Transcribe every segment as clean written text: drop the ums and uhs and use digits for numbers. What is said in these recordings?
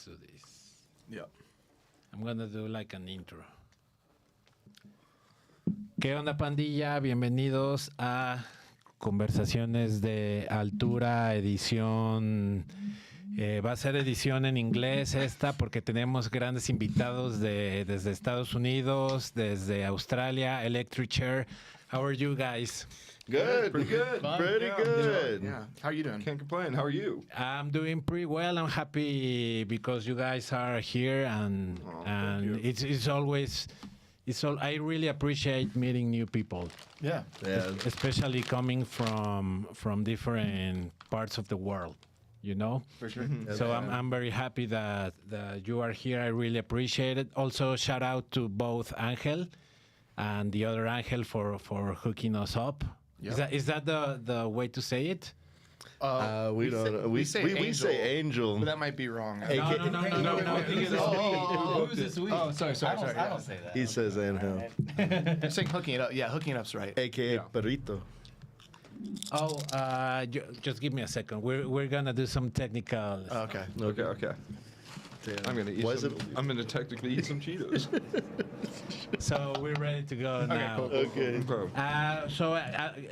do this. Yeah. I'm gonna do like an intro. ¿Qué onda, pandilla? Bienvenidos a Conversaciones de Altura, edición. Va a ser edición en inglés esta porque tenemos grandes invitados desde Estados Unidos, desde Australia, Electric Chair. How are you guys? Good, Pretty good. pretty good. Yeah. How are you doing? Can't complain. How are you? I'm doing pretty well. I'm happy because you guys are here, and thank you. it's always. I really appreciate meeting new people, Yeah. Yeah. especially coming from different parts of the world. You know, For sure. so I'm very happy that you are here. I really appreciate it. Also, shout out to both Angel and the other Angel for hooking us up. Yep. Is that the way to say it? We don't. We say angel. But that might be wrong. Hey, No. I think it is Who's this week? Oh, sorry. I don't say that. He says angel, You're saying hooking it up. Yeah, hooking it up's right. aka perrito. Oh, just give me a second. We're gonna do some technical. Okay. Okay. I'm gonna eat. I'm gonna technically eat some Cheetos. So we're ready to go now. cool. Okay. So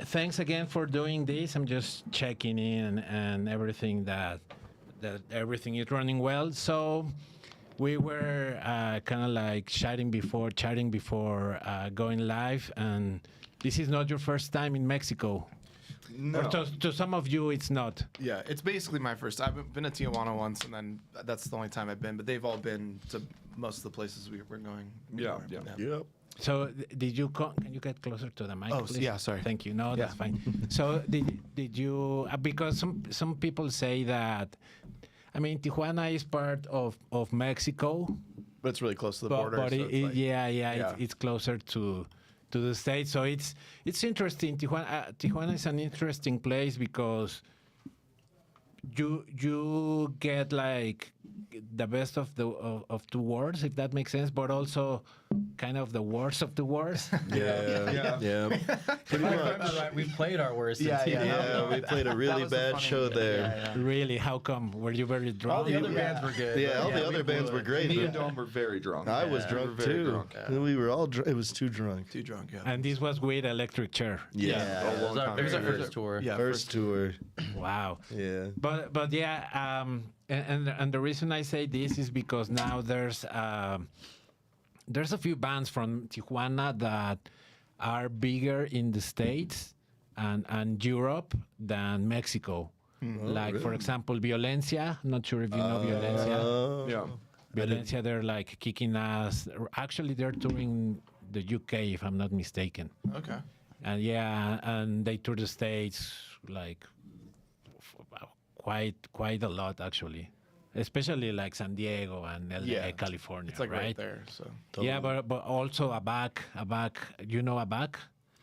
thanks again for doing this. I'm just checking in and everything that everything is running well. So we were kind of like chatting before going live, and this is not your first time in Mexico. No. Or to some of you, it's not. Yeah, it's basically my first. I've been to Tijuana once, and then that's the only time I've been. But they've all been to most of the places we're going. Yeah. Yep. So did you can you get closer to the mic? Oh, please? yeah, sorry. Thank you. No, that's Yeah. fine. So did you because some people say that, I mean, Tijuana is part of Mexico, But it's really close to the border. but so it's like- yeah. It's closer to the States. So it's interesting. Tijuana is an interesting place because you get like the best of two worlds, if that makes sense, but also kind of the worst of the worst. Yeah. Pretty much. We played our worst. in Yeah, TV. Yeah, we played a That really was a bad funny- show there. Yeah. Really? How come? Were you very drunk? All the other bands were good. Yeah, all the we other bands were great. Me but and Dom were very drunk. I was We drunk were very too. drunk. We were all. It was too drunk. Too drunk. Yeah. And this was with Electric Chair. Yeah. It was our first tour. Yeah. First tour. Wow. Yeah. But yeah, and the reason I say this is because now there's a few bands from Tijuana that are bigger in the States and Europe than Mexico. Like, for example, Violencia. Not sure if you know Violencia. Yeah. Violencia, they're like kicking ass. Actually, they're touring the UK, if I'm not mistaken. Okay. And yeah, and they tour the States like quite a lot, actually. Especially like San Diego and LA, Yeah. California, It's like right right? there. So. Yeah, but also Abac. You know Abac?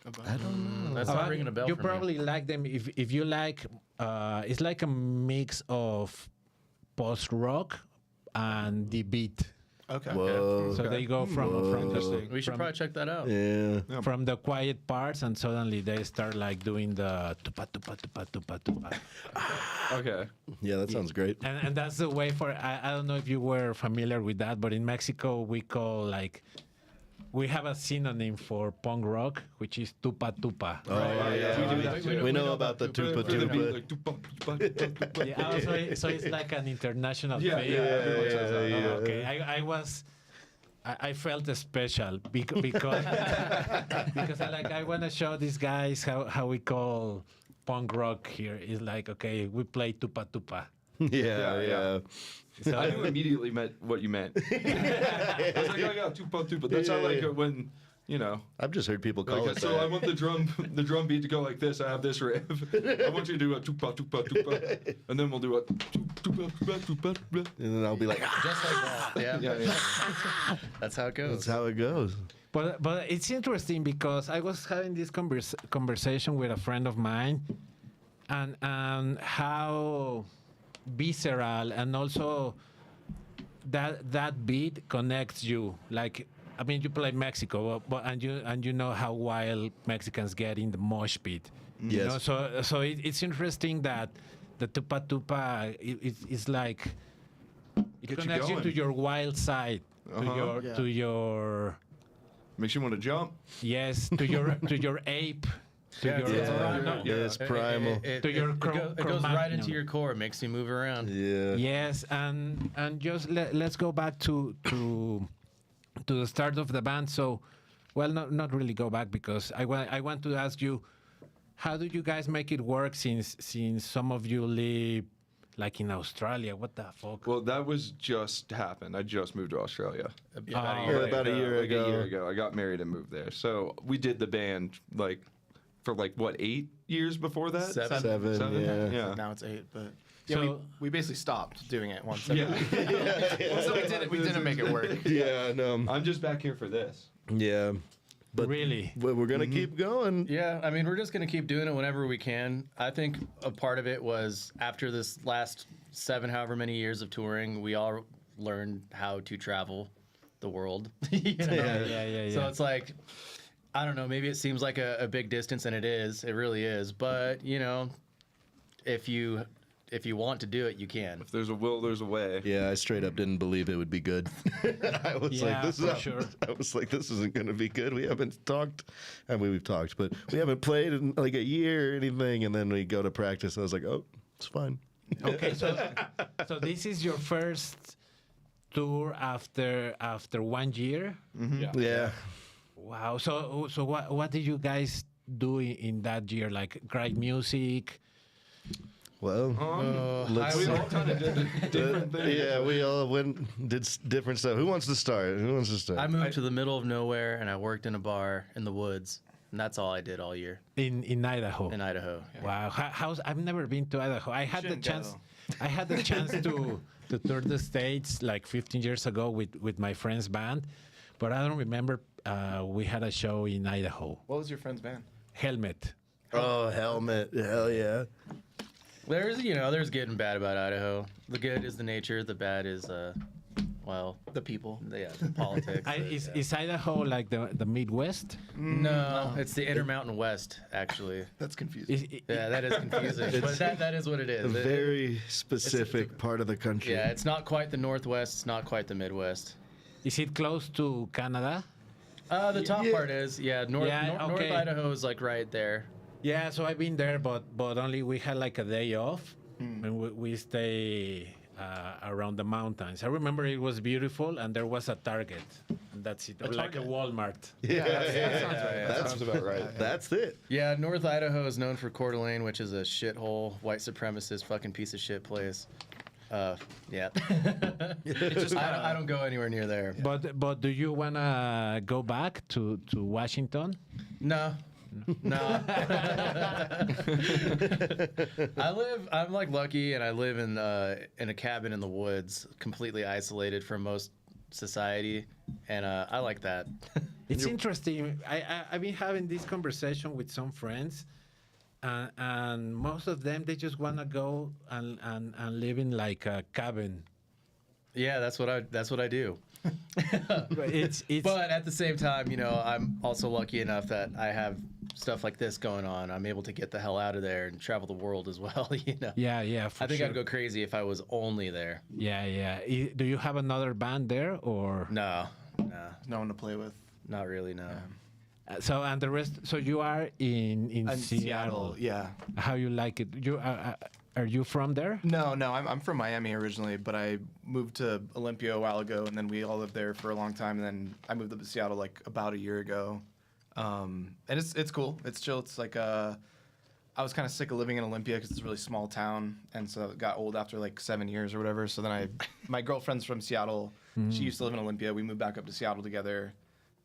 I don't know. That's not ringing a bell You for me. probably like them if you like. It's like a mix of post rock and the beat. Okay. Whoa. So they go from We should probably check that out. Yeah. from the quiet parts, and suddenly they start like doing the tupa tupa tupa tupa tupa. Okay. Yeah, that sounds great. And that's the way for I don't know if you were familiar with that, but in Mexico we have a synonym for punk rock, which is tupa tupa. Oh, yeah. We know about the tupa tupa. Like, tupa. Yeah, so it's like an international Yeah, thing. yeah, everyone says that. Oh, okay, I felt special because because I want to show these guys how we call punk rock here. It's like, okay, we play tupa tupa. Yeah. So, I knew immediately what you meant. I was like, oh yeah, tupa. That's not like when, you know. I've just heard people call Like, it so that. I want the drum beat to go like this. I have this riff. I want you to do a tupa, and then we'll do a tupa. And then I'll be like, Just like that. Yeah. Yeah. That's how it goes. that's how it goes. But it's interesting because I was having this conversation with a friend of mine, and how visceral and also that beat connects you. Like, I mean, you play Mexico, but and you know how wild Mexicans get in the mosh pit. Yes. You know? So it's interesting that the tupa tupa is like It Gets you connects you going. to your wild side, Yeah. to your Makes you want to jump. yes, to your ape, to Yeah, your it's Yeah, Yeah. it's primal. It, To your it goes right Cro-Magnon. into your core. It makes you move around. Yeah. yes, and just let's go back to the start of the band. So, well, not really go back because I want to ask you, how do you guys make it work since some of you live like in Australia? What the fuck? Well, that was just happened. I just moved to Australia. About a Oh. year Yeah, about a year like ago. a year ago. I got married and moved there. So we did the band like for like what 8 years before that? Seven. Seven, yeah. Yeah. Now it's 8, but yeah, So- we basically stopped doing it once. Yeah. So we didn't make it work. Yeah, no. I'm just back here for this. Yeah. But Really? we're going to keep going. Yeah, I mean, we're just going to keep doing it whenever we can. I think a part of it was after this last 7, however many years of touring, we all learned how to travel the world. You know? Yeah. So it's like, I don't know, maybe it seems like a big distance, and it is. It really is. But, you know, if you want to do it, you can. If there's a will, there's a way. Yeah, I straight up didn't believe it would be good. I was Yeah, like, this for is sure. I was like, this isn't going to be good. We haven't talked. I mean, we've talked, but we haven't played in like a year or anything. And then we go to practice. I was like, oh, it's fine. Okay, so this is your first tour after 1 year. Yeah. Wow. So what did you guys do in that year? Like write music? Well, let's We all kind of did different things. yeah, we all did different stuff. Who wants to start? I moved to the middle of nowhere, and I worked in a bar in the woods. And that's all I did all year In Idaho. in Idaho. Wow. I've never been to Idaho. I had the Shouldn't chance. go. I had the chance to tour the States like 15 years ago with my friend's band, but I don't remember. We had a show in Idaho. What was your friend's band? Helmet. Oh, helmet. Hell yeah. There's good and bad about Idaho. The good is the nature. The bad is, well, The people. yeah, the politics. Is Idaho like the Midwest? No, it's the Intermountain West, actually. That's confusing. Yeah, that is confusing, but that is what it A is. very specific part of the country. Yeah, it's not quite the Northwest. It's not quite the Midwest. Is it close to Canada? The top part is, North okay. Idaho is like right there. Yeah, so I've been there, but only we had like a day off, and we stay around the mountains. I remember it was beautiful, and there was a Target. And that's it, like a Walmart. Yeah, that sounds right. That Sounds about right. That's it. Yeah, North Idaho is known for Coeur d'Alene, which is a shithole, white supremacist, fucking piece of shit place. Yeah. I don't go anywhere near there. But do you wanna go back to Washington? No. I'm like lucky, and I live in a cabin in the woods, completely isolated from most society, and I like that. It's interesting. I've been having this conversation with some friends, and most of them they just wanna go and live in like a cabin. Yeah, that's what I do. But it's But at the same time, I'm also lucky enough that I have stuff like this going on. I'm able to get the hell out of there and travel the world as well. yeah. For I think sure. I'd go crazy if I was only there. Yeah. Do you have another band there or? No, No one to play with. not really. No. So and the rest. So you are in And Seattle. Yeah. How you like it? You are you from there? No, I'm from Miami originally, but I moved to Olympia a while ago, and then we all lived there for a long time. And then I moved up to Seattle like about a year ago, and it's cool. It's chill. It's like I was kind of sick of living in Olympia because it's a really small town, and so it got old after like 7 years or whatever. So then my girlfriend's from Seattle. She used to live in Olympia. We moved back up to Seattle together,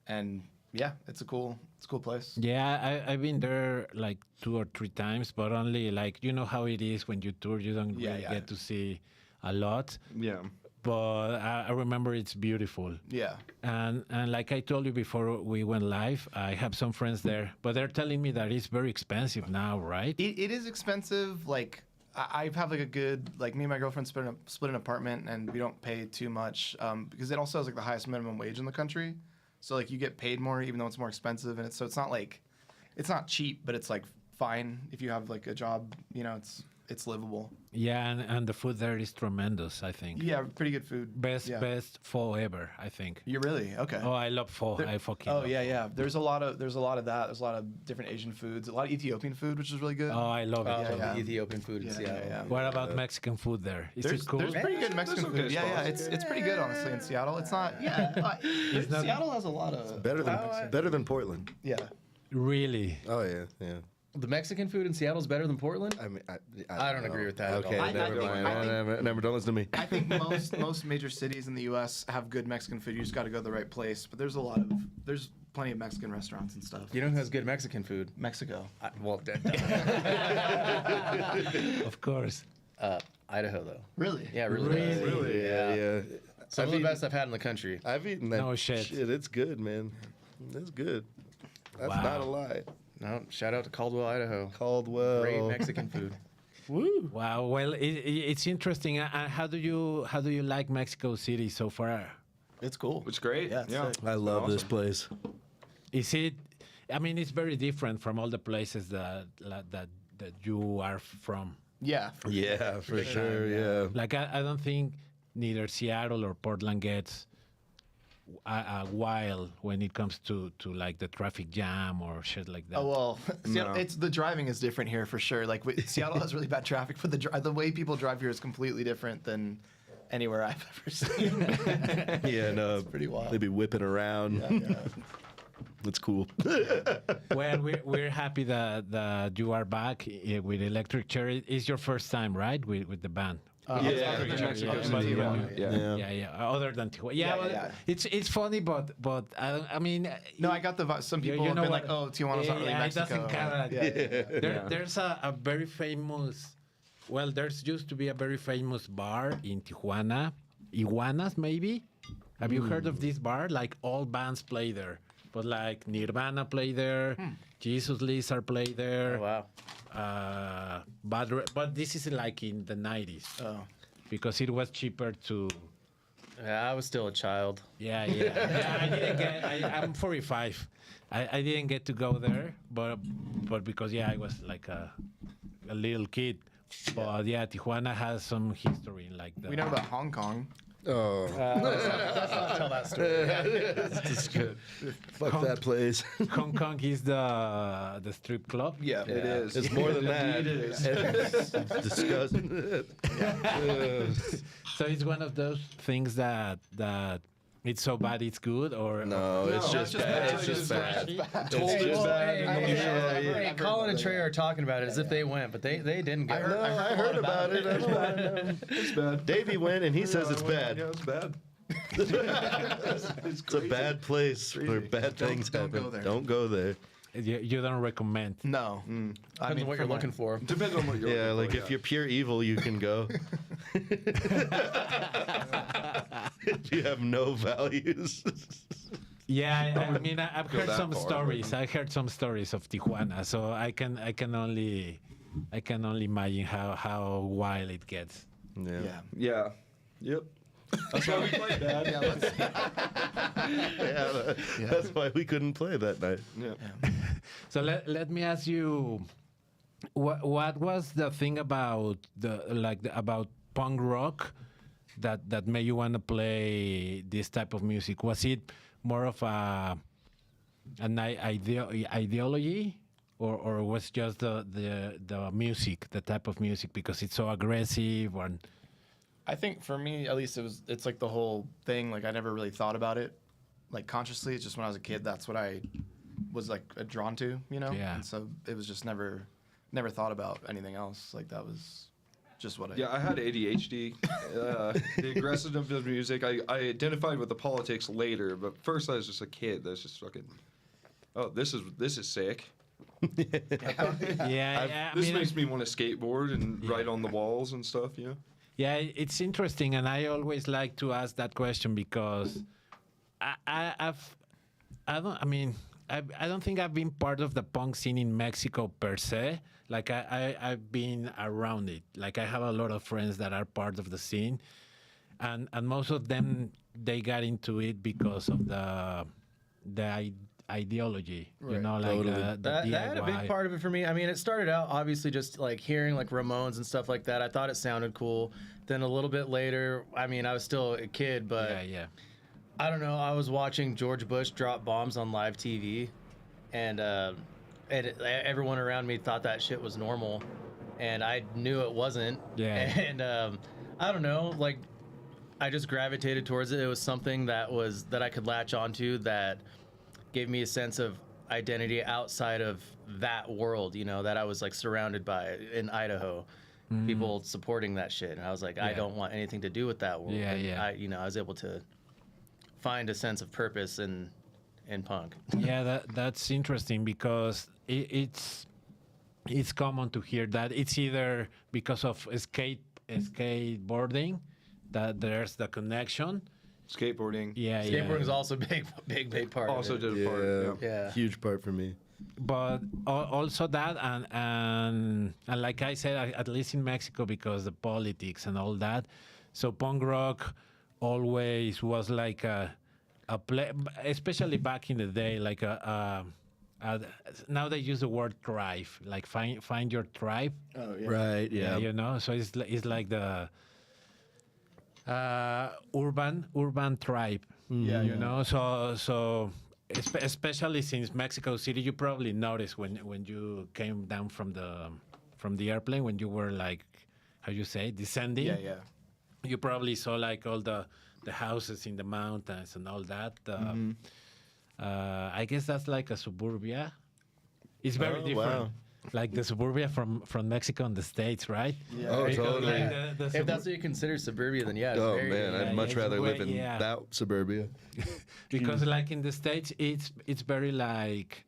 and yeah, it's a cool place. Yeah, I've been there like 2 or 3 times, but only like you know how it is when you tour, you don't really get to see a lot. Yeah. But I remember it's beautiful. Yeah. And like I told you before we went live, I have some friends there, but they're telling me that it's very expensive now, right? It is expensive. Like I have like a good me and my girlfriend split an apartment, and we don't pay too much because it also has like the highest minimum wage in the country. So like you get paid more even though it's more expensive, and it's not cheap, but it's like fine if you have like a job. it's livable. Yeah, and the food there is tremendous, I think. Yeah, pretty good food. Best pho ever, I think. You really? Okay. Oh, I love pho. I fucking Oh love yeah, pho. yeah. There's a lot of that. There's a lot of different Asian foods. A lot of Ethiopian food, which is really good. Oh, I love it. yeah. The Ethiopian food in Seattle. yeah. What about Mexican food there? Is There's it cool? pretty good Mexican There's okay food. Yeah, spots. it's pretty good honestly in Seattle. It's not. Seattle has a lot of Better than Portland. Yeah. Really? Oh yeah. The Mexican food in Seattle is better than Portland? I mean, I don't agree with that at Okay, all. never mind. Never. Don't listen to me. I think most major cities in the U.S. have good Mexican food. You just got to go to the right place. But there's plenty of Mexican restaurants and stuff. You know who has good Mexican food? Mexico. Of course. Idaho, though. Really? Yeah, really. Really? Yeah. Some of the best I've had in the country. I've eaten that. No shit. It's good, man. It's good. That's Wow. not a lie. No, shout out to Caldwell, Idaho. Caldwell. Great Mexican food. Woo. Wow. Well, it's interesting. How do you like Mexico City so far? It's cool. It's great. Yeah, it's sick. I love this awesome. place. Is it? I mean, it's very different from all the places that you are from. Yeah. Yeah, for sure. Yeah. Like I don't think neither Seattle or Portland gets wild when it comes to like the traffic jam or shit like that. Oh well, Seattle, the driving is different here for sure. Like Seattle has really bad traffic, but the way people drive here is completely different than anywhere I've ever seen. Yeah, no. It's pretty wild. They be whipping around. Yeah. It's cool. Well, we're happy that you are back with Electric Chair. It's your first time, right, with the band? Yeah, Mexico City. Yeah. Yeah. Other than Tijuana. Yeah, Yeah, well, yeah. it's funny, but I mean. No, I got the vibe. Some people you have know been what? like, "Oh, Tijuana's not really Yeah, it Mexico." doesn't count. There's a very famous. Well, there's used to be a very famous bar in Tijuana, Iguanas maybe. Have you heard of this bar? Like all bands play there, but like Nirvana play there, Jesus Lizard play there. Oh, wow. But this is like in the 90s Oh. because it was cheaper to. Yeah, I was still a child. Yeah. I didn't get. I'm 45. I didn't get to go there, but because I was like a little kid. But Tijuana has some history like that. We know about Hong Kong. Oh, Let's not tell that story. that's good. Fuck that place. Hong Kong is the strip club. Yeah, It is. It's more than that. Indeed it is. It's disgusting. So it's one of those things that it's so bad it's good, or No, it's just bad. It's just bad. Totally bad. Hey, Colin and Trey are talking about it as if they went, but they didn't go. I heard about it. That's why. It's bad. Davey went and he says it's bad. Yeah, it's bad. It's a bad place where bad things don't happen. go there. Don't go there. you don't recommend. No. I Depends on what you're looking for. Depends on what you're Yeah, looking like for, if you're pure evil, you can go. If you have no values. Yeah, I mean, I've go heard that some far, stories. I heard some stories of Tijuana, so I can only imagine how wild it gets. Yeah. Yeah. Yep. That's why we played bad. That's why we couldn't play that night. Yeah. So let me ask you, what was the thing about about punk rock that made you want to play this type of music? Was it more of an ideology, or was just the music, the type of music, because it's so aggressive? And I think for me, at least, it's like the whole thing. Like I never really thought about it, like consciously. It's just when I was a kid, that's what I was like drawn to, you know. Yeah. And so it was just never thought about anything else. Like that was just what I. Yeah, I had ADHD. The aggressiveness of the music. I identified with the politics later, but first I was just a kid. That's just fucking. Oh, this is sick. yeah, I This mean, makes me want to skateboard and write on the walls and stuff. You know. yeah, it's interesting, and I always like to ask that question because I don't think I've been part of the punk scene in Mexico per se. Like I've been around it. Like I have a lot of friends that are part of the scene, and most of them they got into it because of the ideology. You Right. know, like Totally. the That had a big DIY. part of it for me. I mean, it started out obviously just like hearing like Ramones and stuff like that. I thought it sounded cool. Then a little bit later, I mean, I was still a kid, but Yeah. I don't know. I was watching George Bush drop bombs on live TV, and everyone around me thought that shit was normal, and I knew it wasn't. Yeah. And I don't know, like I just gravitated towards it. It was something that I could latch onto that gave me a sense of identity outside of that world. You know, that I was like surrounded by in Idaho. People supporting that shit, and I was like, I Yeah. don't want anything to do with that world. Yeah, And yeah. I was able to find a sense of purpose in punk. Yeah, that's interesting because it's common to hear that it's either because of skateboarding that there's the connection. Skateboarding. Yeah, Skateboarding is yeah. also a big part. Also of it. did a part. Yeah, Yeah. huge part for me. But also that and like I said, at least in Mexico because the politics and all that. So punk rock always was like a play, especially back in the day, like now they use the word tribe, like find your tribe. Oh yeah. Right. Yeah. You know, so it's like the urban tribe. Yeah, You know, so especially since Mexico City, you probably noticed when you came down from the airplane when you were like, how you say, descending. Yeah, yeah. You probably saw like all the houses in the mountains and all that. I guess that's like a suburbia. It's very Oh, different. wow. Like the suburbia from Mexico and the States, right? Yeah. Oh, Because, totally. like, the If that's what you consider suburbia, then yeah. It's Oh very, man, yeah, I'd much it's rather live way- in yeah. that suburbia. Because like in the States it's very like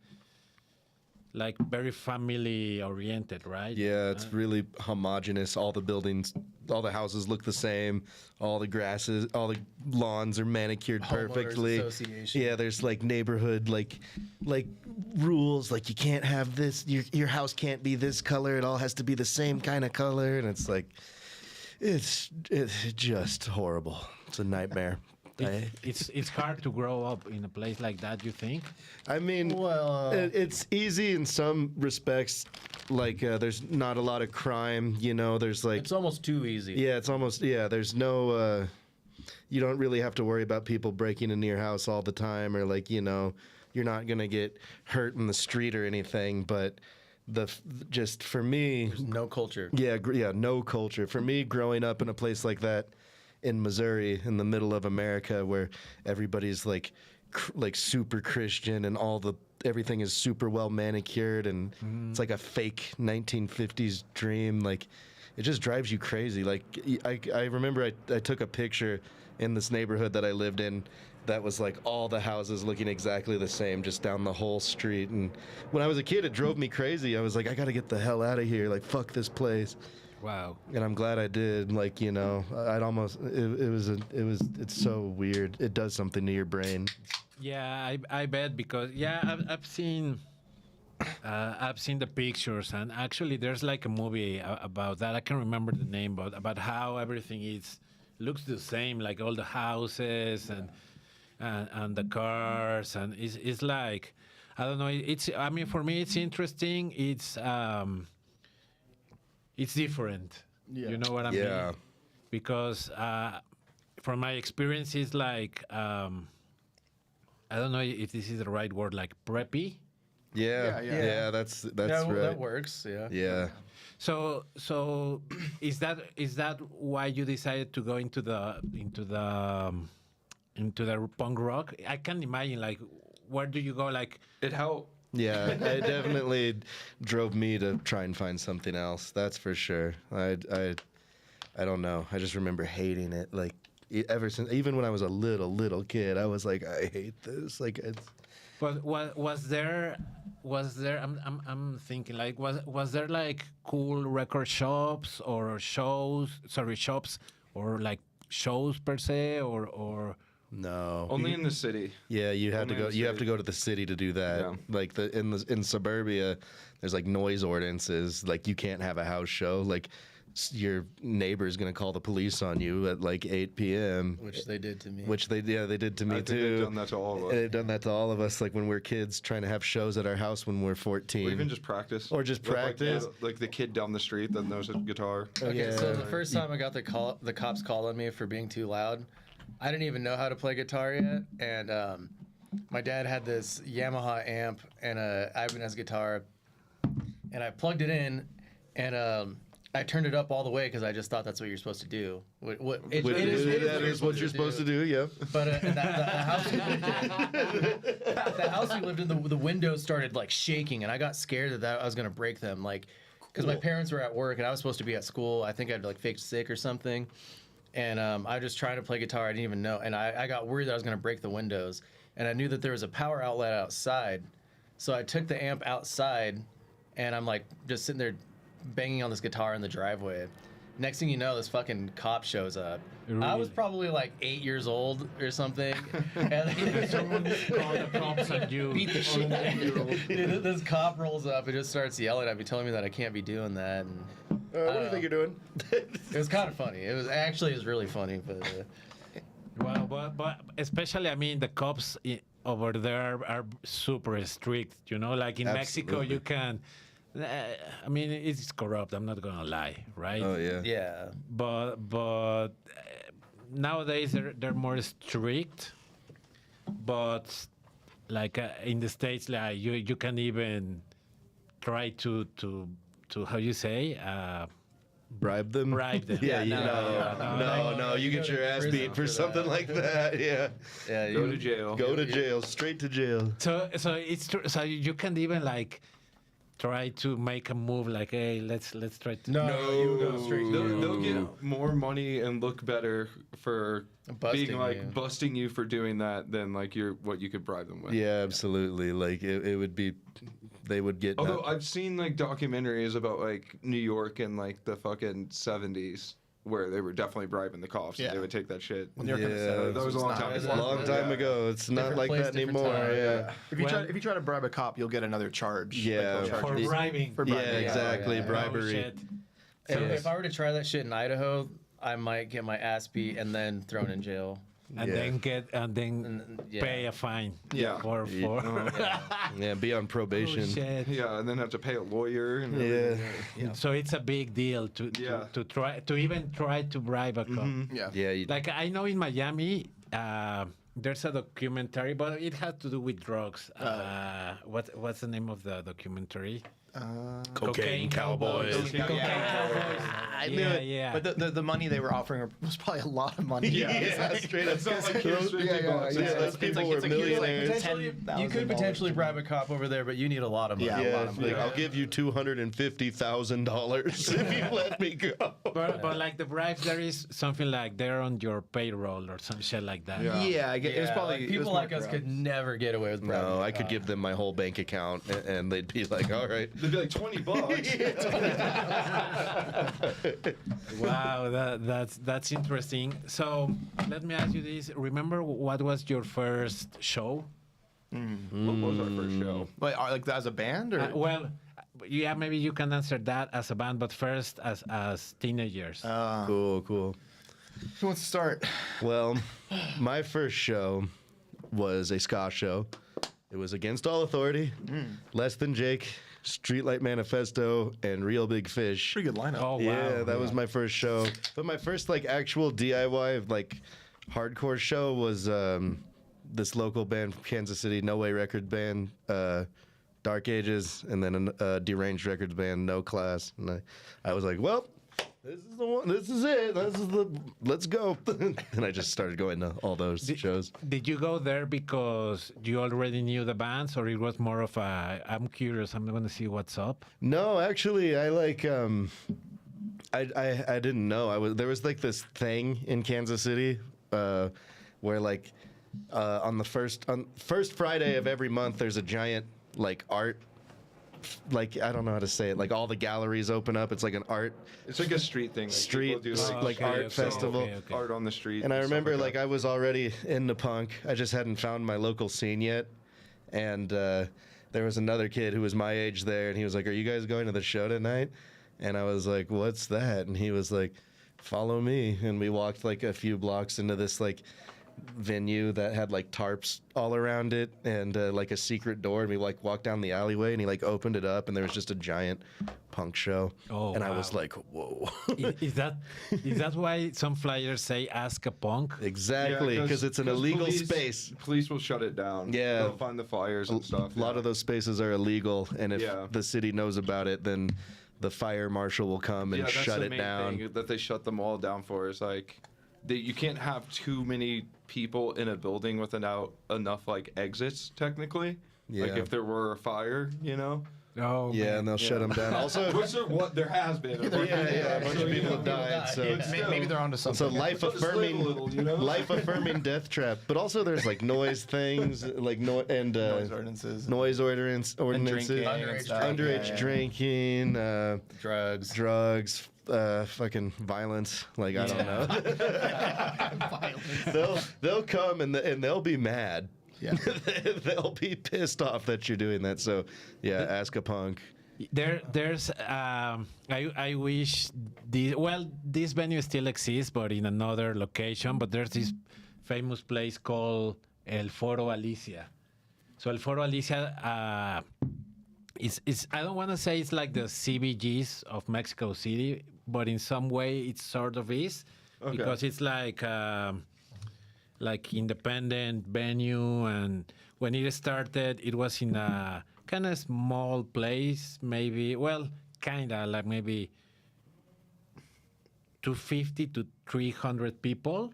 very family oriented, right? Yeah, it's really homogenous. All the buildings, all the houses look the same. All the grasses, all the lawns are manicured Homeowners perfectly. association. Yeah, there's like neighborhood like rules. Like you can't have this. Your house can't be this color. It all has to be the same kind of color. And it's like, it's just horrible. It's a nightmare. It's hard to grow up in a place like that, you think? I mean, Well, it's easy in some respects. Like, there's not a lot of crime. You know, there's like, it's almost too easy. yeah, it's almost, yeah. There's no, you don't really have to worry about people breaking into your house all the time, or like, you know, you're not gonna get hurt in the street or anything. But just for me, There's no culture. yeah, no culture. For me, growing up in a place like that in Missouri, in the middle of America, where everybody's like super Christian and everything is super well manicured and it's like a fake 1950s dream. Like it just drives you crazy. Like I remember I took a picture in this neighborhood that I lived in that was like all the houses looking exactly the same just down the whole street. And when I was a kid, it drove me crazy. I was like, I got to get the hell out of here. Like, fuck this place. Wow. And I'm glad I did. Like, you know, it's so weird. It does something to your brain. Yeah, I bet because I've seen the pictures and actually there's like a movie about that. I can't remember the name, but about how everything looks the same, like all the houses and the cars, and it's like I don't know. I mean for me it's interesting. It's different. Yeah. You know what I Yeah. mean? Because from my experience, it's like I don't know if this is the right word, like preppy. Yeah, Yeah. yeah. That's Yeah, right. that works. Yeah. Yeah. So is that why you decided to go into the punk rock? I can't imagine like where do you go like It helped. Yeah, it definitely drove me to try and find something else. That's for sure. I don't know. I just remember hating it. Like ever since, even when I was a little kid, I was like, I hate this. Like it's. But was there? I'm thinking like was there like cool record shops or shops or like shows per se or No. Only in the city. Yeah, you have Only to go. in the You have to city. go to the city to do that. Yeah. Like in suburbia, there's like noise ordinances. Like you can't have a house show. Like your neighbor's gonna call the police on you at like 8 p.m. Which they did to me. Which they did to me I think too. they've done that to all of us. And they've done that to all of us, like when we're kids trying to have shows at our house when we're 14. Or even just practice. Or just With, practice. Like the kid down the street that knows a guitar. Okay, so Yeah. the first time I got the cops called on me for being too loud, I didn't even know how to play guitar yet, and my dad had this Yamaha amp and a Ibanez guitar, and I plugged it in, and I turned it up all the way because I just thought that's what you're supposed to do. It is what you're supposed to do, yeah. But the house we lived in, the house we lived in, the windows started like shaking, and I got scared that I was gonna break them, like, because my parents were at work and I was supposed to be at school. I think I'd like faked sick or something, and I was just trying to play guitar. I didn't even know, and I got worried that I was gonna break the windows, and I knew that there was a power outlet outside, so I took the amp outside, and I'm like just sitting there banging on this guitar in the driveway. Next thing you know, this fucking cop shows up. I was probably like 8 years old or something. And Someone called the cops on you. beat the shit out of me. Dude, this cop rolls up and just starts yelling at me, telling me that I can't be doing that. And What do you think you're doing? it was kind of funny. It was really funny. But Well, but especially, I mean, the cops over there are super strict. You know, like in Mexico, Absolutely. you can. I mean, it's corrupt. I'm not gonna lie, right? Oh yeah. yeah, But nowadays they're more strict. But like in the States, like you can even try to how you say. Bribe them. Bribe them. Yeah, Yeah, no, you get your ass beat for something like that. Yeah. yeah. Go to jail. Go to jail, straight to jail. So it's true. So you can't even like try to make a move like, hey, let's try to. No, you go straight. They'll get more money and look better for Busting being like you. busting you for doing that than like what you could bribe them with. Yeah, absolutely. Like it would be, they would get. Although I've seen like documentaries about like New York in like the fucking 70s where they were definitely bribing the cops Yeah. and they would take that shit. When you're Yeah, that was a long time It's ago. a long time Yeah. ago. It's not Different like place, that different anymore. time. Yeah. If you try to bribe a cop, you'll get another charge. Yeah, they'll charge For you bribing. For Yeah, bribing. exactly. yeah. Bribery. Oh, shit. If I were to try that shit in Idaho, I might get my ass beat and then thrown in jail. And Yeah. And, yeah. pay a fine. Yeah. For Yeah, be on probation. Oh, shit. Yeah, and then have to pay a lawyer. And Yeah. everything. So it's a big deal to even try to bribe a cop. Yeah. Yeah. Like I know in Miami, there's a documentary, but it has to do with drugs. What's the name of the documentary? Cocaine Cowboys. Yeah. I knew it. Yeah. But the money they were offering was probably a lot of money. Yeah, straight up. It's not like kids Yeah, $50. yeah, It's yeah. like- Those people like- were it's like huge, like, millionaires. potential- You could potentially bribe a cop over there, but you need a lot of money. Yeah. Yeah, a lot of like, money. I'll give you $250,000 if you let me go. but like the bribes, there is something like they're on your payroll or some shit like that. Yeah. Yeah, I get it was probably like, people like us could never get away with bribing. No, I could give them my whole bank account, and they'd be like, "All right." They'd be like $20. Wow, that's interesting. So let me ask you this: remember what was your first show? What was our first show? But like as a band or Well, yeah, maybe you can answer that as a band, but first as teenagers. Cool. who wants to start? Well, my first show was a ska show. It was Against All Authority, Less Than Jake, Streetlight Manifesto, and Real Big Fish. Pretty good lineup. Oh wow! Yeah, that was my first show. But my first like actual DIY like hardcore show was this local band from Kansas City, No Way Record band, Dark Ages, and then a Deranged Records band, No Class. And I was like, well, this is the one. This is it. Let's go. And I just started going to all those shows. Did you go there because you already knew the bands, or it was more of a I'm curious, I'm going to see what's up? No, actually, I like I didn't know. There was like this thing in Kansas City where like on first Friday of every month there's a giant like art, like I don't know how to say it, like all the galleries open up. It's like an art It's like a street thing. Like, Street, people do, like art festival. okay. art on the street. And I stuff remember that. like I was already into punk. I just hadn't found my local scene yet. And there was another kid who was my age there, and he was like, "Are you guys going to the show tonight?" And I was like, what's that? And he was like, follow me. And we walked like a few blocks into this like venue that had like tarps all around it and like a secret door. And we like walked down the alleyway and he like opened it up and there was just a giant punk show. Oh, and I was wow. like, whoa. Is that why some flyers say "ask a punk"? Exactly, because it's an illegal space. Police will shut it down. Yeah. They'll find the flyers and stuff. A lot of those spaces are illegal, and if Yeah. the city knows about it, then the fire marshal will come and that's shut the it main down. thing that they shut them all down for is like you can't have too many people in a building without enough like exits technically. Like Yeah. if there were a fire, you know. Oh, Yeah, man. and they'll shut them down. Also, Which there has been. yeah, a bunch of people have died. So Maybe they're onto something. it's a life Just live a affirming, little, you know? life affirming death trap. But also, there's like noise things, like Noise ordinances. noise ordinances, Drinking and Underage stuff. underage Yeah. drinking, Drugs. fucking violence. Like I don't know. they'll come and they'll be mad. Yeah. They'll be pissed off that you're doing that. So yeah, ask a punk. There's I wish this venue still exists, but in another location. But there's this famous place called El Foro Alicia. So El Foro Alicia is I don't want to say it's like the CBGs of Mexico City, but in some way it sort of is because it's like independent venue, and when it started, it was in a kind of small place, maybe like maybe 250 to 300 people.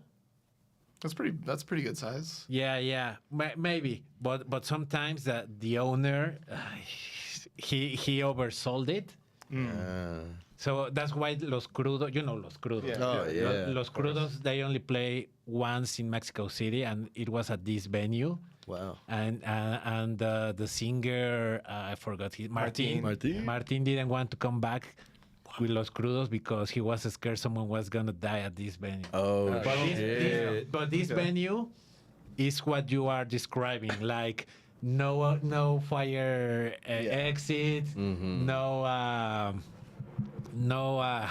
That's pretty good size. Yeah, maybe, but sometimes the owner he oversold it. So that's why Los Crudos, Los Crudos. Yeah. Oh yeah. Los Crudos, they only play once in Mexico City, and it was at this venue. Wow. And the singer, I forgot his Martin. Martin? Martin didn't want to come back with Los Crudos because he was scared someone was gonna die at this venue. Oh But this venue is what you are describing, like no fire exit, no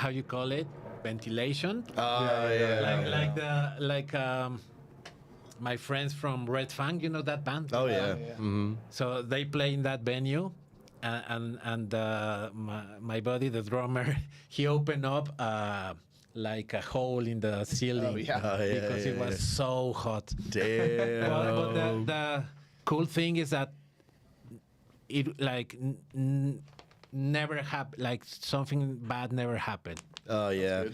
how you call it, ventilation. My friends from Red Fang, you know that band? Oh yeah. So they play in that venue, and my buddy, the drummer, he opened up like a hole in the ceiling because it was so hot. Damn. But the cool thing is that it like never happened. Like something bad never happened. Oh yeah.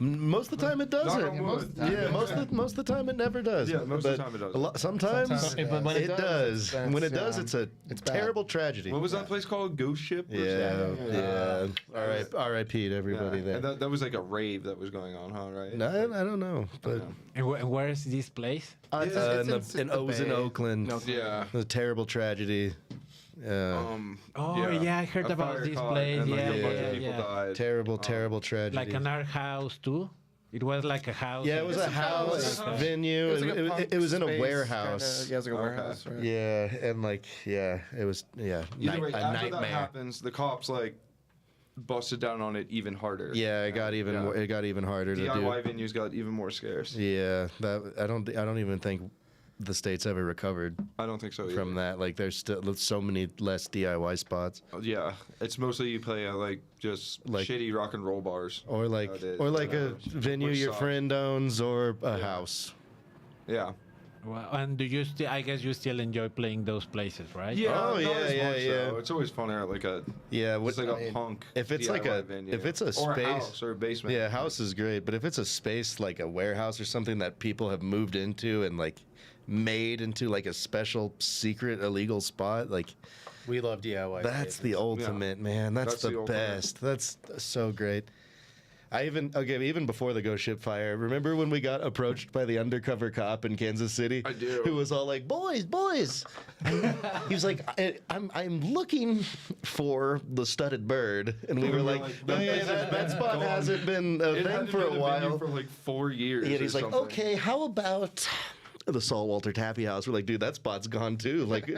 Most of the time it doesn't. Knock on wood. Yeah, most of the time it never does. Yeah, most of the But time it does. Sometimes But when it it does. does, When it it's, does, it's a it's bad. terrible tragedy. What was that place called? Ghost Ship? Or Yeah, something? yeah. R.I.P. to everybody And there. that was like a rave that was going on, huh? Right? No, I don't know, but And where is this place? it was in Bay. Oakland. No, Yeah. It was a terrible tragedy. Oh, yeah, I heard A about fire this caught place. and, like, Yeah, a bunch yeah, of people yeah. died. Terrible tragedy. Like an art house too. It was like a house. Yeah, it was a house venue. It's like a punk It was in a space, warehouse. kinda, yeah, it's like a Okay. warehouse. Right? Yeah, and it was Either way, a after that nightmare. happens, the cops like busted down on it even harder. Yeah, it got even more, it got even harder to do. DIY venues got even more scarce. Yeah, I don't even think the state's ever recovered I don't think so either. from that. Like there's still so many less DIY spots, Yeah, it's mostly you play at like just Like- shitty rock and roll bars. or like Nowadays, a venue which your sucks. friend owns, or a house. Yeah. Well, and do you still? I guess you still enjoy playing those places, right? Yeah. Oh, not yeah, as yeah, much, yeah. though. It's always funner at like a Yeah, it's like a punk. if it's like DIY a- venue. if it's a or space- a house or a basement. Yeah, house is great, but if it's a space like a warehouse or something that people have moved into and like made into like a special secret illegal spot, like We love DIY. that's the spaces. ultimate, man. That's That's the the ultimate. best. That's so great. Even before the Ghost Ship fire, remember when we got approached by the undercover cop in Kansas City? I do. Who was all like, "Boys." He was like, I'm looking for the studded bird," and we were like, "No, yeah, that spot hasn't been a It thing hadn't for been a venue while." for like 4 years. And or he's like, something. "Okay, how about the Saltwater Taffy House. We're like, dude, that spot's gone too. Like, he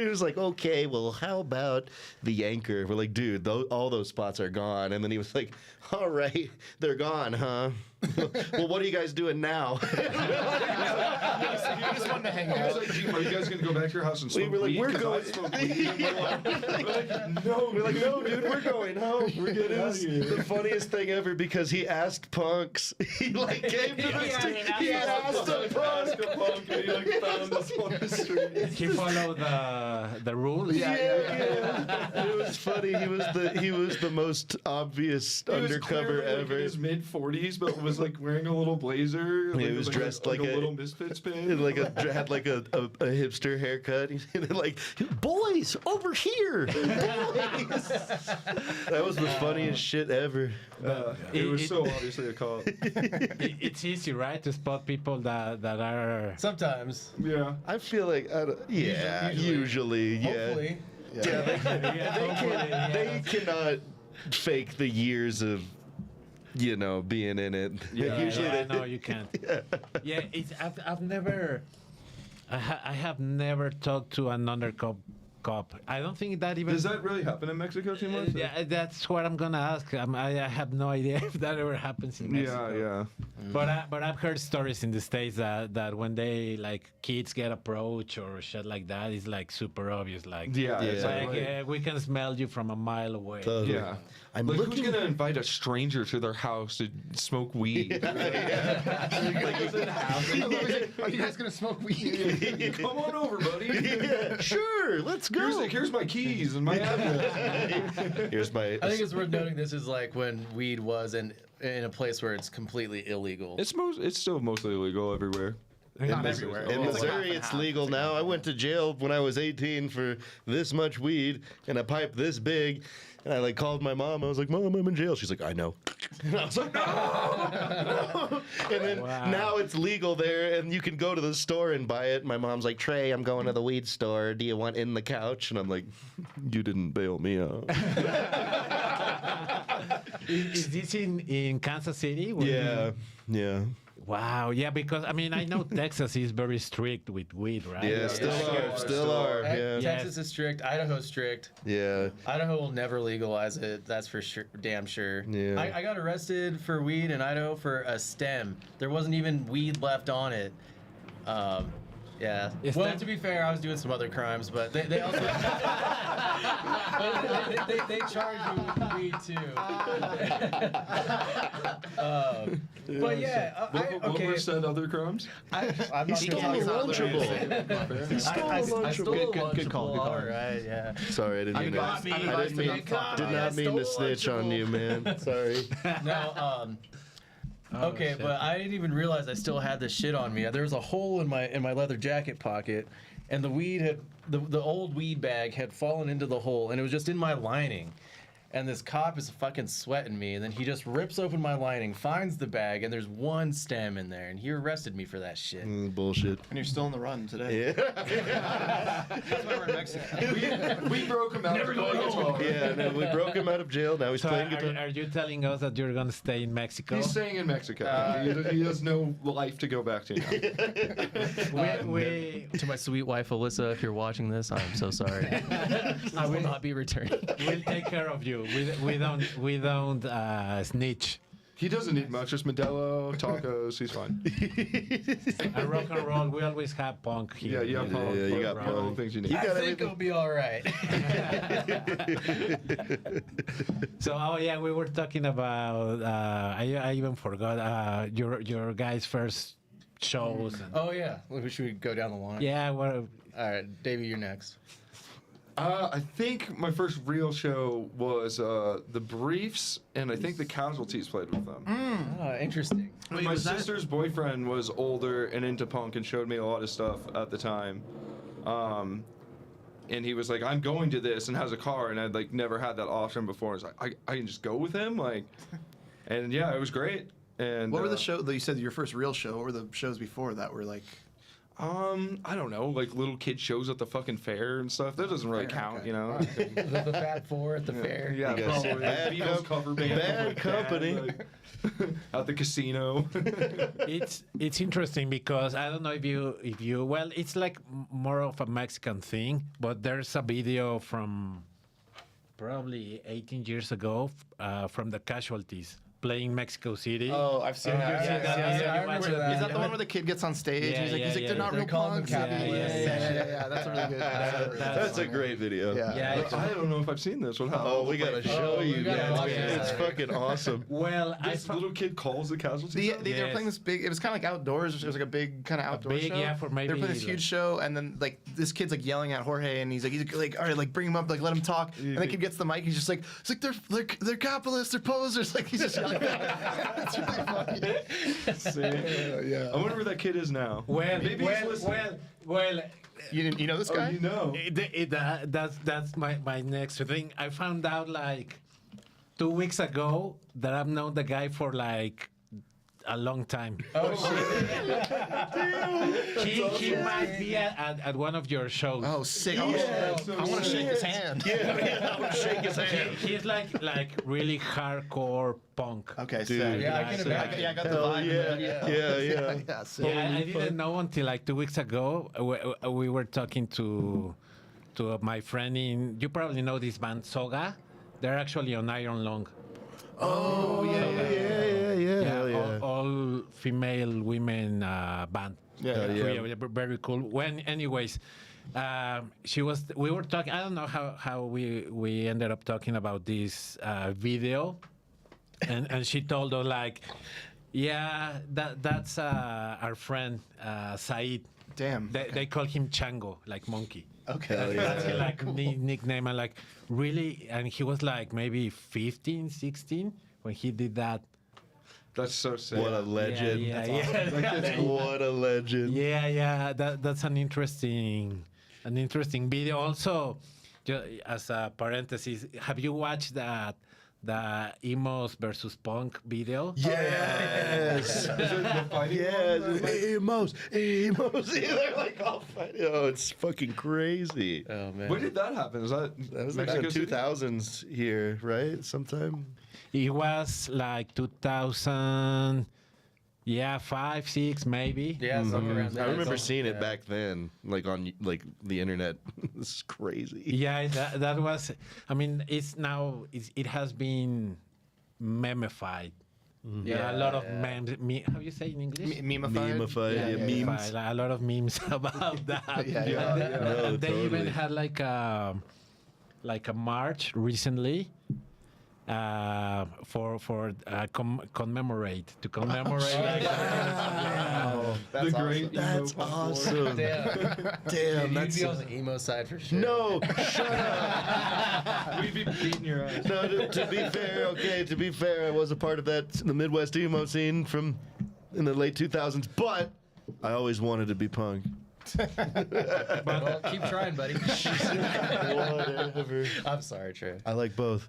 was like, okay, well, how about the Anchor? We're like, dude, all those spots are gone. And then he was like, all right, they're gone, huh? Well, what are you guys doing now? He just wanted to hang I was out. like, "Gee, are you guys gonna go back to your house and smoke were like, weed? we're 'Cause going- I smoke weed in my life." We're like, no, We're like, no, dude, we're going home. We're getting outta here. the funniest thing ever because he asked punks. He like came to the he asked a punk. punk, and he like found us on the street. He followed the rules. Yeah. It was funny. He was the most obvious He was undercover clearly, like, ever. in his mid-40s, but was like weering a little blazer. He like, was like dressed a like a- little Misfits pin. And had like a hipster haircut. He's like, boys, over here. Boys. That was the funniest shit ever. It was so obviously a cop. It's easy, right, to spot people that are. Sometimes. Yeah. I feel like, usually, yeah. Hopefully. They cannot fake the years of, being in it. Usually Yeah, they no, you can't. Yeah, I've never. I have never talked to an undercover cop. I don't think that even. Does that really happen in Mexico too much? Yeah, that's what I'm gonna ask. I have no idea if that ever happens in Mexico. Yeah. But I've heard stories in the States that when they like kids get approached or shit like that, it's like super obvious. Like Yeah. Yeah. It's like like, we can smell you from a mile away. Totally. yeah. I'm Like, looking. who's gonna invite a stranger to their house to smoke weed? Are you guys gonna smoke weed? Come on over, buddy. Yeah, sure, let's go. Here's my keys and my address. Here's my. I think it's worth noting this is like when weed was in a place where it's completely illegal. It's still mostly illegal everywhere. Not everywhere. In It's like half Missouri, and it's half. legal now. I went to jail when I was 18 for this much weed and a pipe this big. And I like called my mom. I was like, Mom, I'm in jail. She's like, I know. And I was like, no. And then Wow. now it's legal there, and you can go to the store and buy it. My mom's like, Trey, I'm going to the weed store. Do you want in the couch? And I'm like, you didn't bail me out. Is this in Kansas City? Where Yeah. Wow. Yeah, because I mean I know Texas is very strict with weed, right? Yeah, still are. Yeah. Texas is strict. Idaho's strict. Yeah. Idaho will never legalize it. That's for sure. Damn sure. Yeah. I got arrested for weed in Idaho for a stem. There wasn't even weed left on it. Yeah. Is Well, that- to be fair, I was doing some other crimes, but they also they charge you with the weed too. But yeah, What were said other crimes? I'm not stole gonna a talk about Lunchable. He stole a I Lunchable. stole a Good call, Lunchable, good call. all right, yeah. Sorry, I didn't mean to. I Did not mean to snitch on you, man. Sorry. No, okay, shit. but I didn't even realize I still had this shit on me. There was a hole in my leather jacket pocket, and the weed had the old weed bag had fallen into the hole, and it was just in my lining. And this cop is fucking sweating me, and then he just rips open my lining, finds the bag, and there's one stem in there, and he arrested me for that shit. Bullshit. And you're still on the run today. Yeah. That's why we're in Mexico. We broke him out. Never going home. Yeah, no, we broke him out of jail. Now he's So playing guitar. are you telling us that you're gonna stay in Mexico? He's staying in Mexico. He has no life to go back to now. we To my sweet wife Alyssa, if you're watching this, I'm so sorry. I will not be returning. we'll take care of you. We don't snitch. He doesn't eat much, just Modelo, tacos. He's fine. At rock and roll, we always have punk Yeah, here. you have punk. you got all the punk. things you need. You I got think it'll be all right. So, oh yeah, we were talking about. I even forgot your guys' first shows. And, Oh yeah, should we go down the line? yeah, well, All right, Davey, you're next. I think my first real show was the Briefs, and I think the Casualties played with them. Interesting. Wait, My was that- sister's boyfriend was older and into punk and showed me a lot of stuff at the time. And he was like, I'm going to this, and has a car, and I'd like never had that option before. I was like, I can just go with him, like, and yeah, it was great. And What were the show? You said your first real show. What were the shows before that were like? I don't know, like little kid shows at the fucking fair and stuff. That doesn't really count, you know. The Fat Four at the fair. Yeah, You guys probably. said bad Beatles cover band. bad like company. that, like, at the casino. It's interesting because I don't know if you well, it's like more of a Mexican thing, but there's a video from probably 18 years ago from the Casualties playing Mexico City. Oh, I've seen that. I remember that. Is that the one where the kid gets on stage? Yeah, and he's like, they're not They're real calling punks. them Yeah. That's a really good. That's a great video. Yeah. I don't know if I've seen this. What happened? Oh, we gotta show we you, gotta man. watch It's that. fucking awesome. Well, This little kid calls the casualties. They out? were Yes. playing this big. It was kind of like outdoors. It was like a big kind of outdoor big, show. yeah, for They're maybe playing this huge show, and then like this kid's like yelling at Jorge, and he's like, all right, like bring him up, like let him talk. And the kid gets the mic. He's just like, it's like they're capitalists, they're posers. Like he's just yelling. It's really funny. I wonder where that kid is now. Maybe he's listening. well. You know this guy? Oh, you know. That's my next thing. I found out like 2 weeks ago that I've known the guy for like a long time. Oh shit! He might be at one of your shows. Oh, sick! I so want to shake his hand. I would shake his hand. He's like really hardcore punk. Okay, Dude. sick. Yeah, I can imagine. I got the Hell vibe. yeah. Yeah, sick. Yeah, I didn't know until like 2 weeks ago. We were talking to my friend in. You probably know this band Soga. They're actually on Iron Lung. Oh yeah. All female women band. Yeah. Very cool. Anyways, we were talking. I don't know how we ended up talking about this video, and she told us like, yeah, that's our friend Said. Damn. They call him Chango, like monkey. Okay. That's his like nickname. And like really, and he was like maybe 15, 16 when he did that. That's so sick. What a legend. Yeah. What a legend. Yeah. That's an interesting video. Also, as a parenthesis, have you watched the emos versus punk video? Yes. Is it the fighting Yes. one? Emos. They're like all fighting. Oh, it's fucking crazy. Oh man. When did that happen? Is that That was like in the Mexico City? 2000s here, right? Sometime. It was like 2000, 5, 6 maybe. Yeah, somewhere around there. I remember seeing it back then, like on like the internet. This is crazy. Yeah, that was. I mean, it has been memified. Yeah, a lot of memes. How you say in English? Memified. Memeified, yeah, memes. A lot of memes about that. Yeah. No, They totally. even had like a march recently commemorate Oh, That's The great emo That's punk war. awesome. Damn. Damn, You'd that's be on the emo side for sure. no. Shut up. We'd be beating your ass. No, to be fair, I was a part of the Midwest emo scene from in the late 2000s, but I always wanted to be punk. Well, keep trying, buddy. Whatever. I'm sorry, Trey. I like both.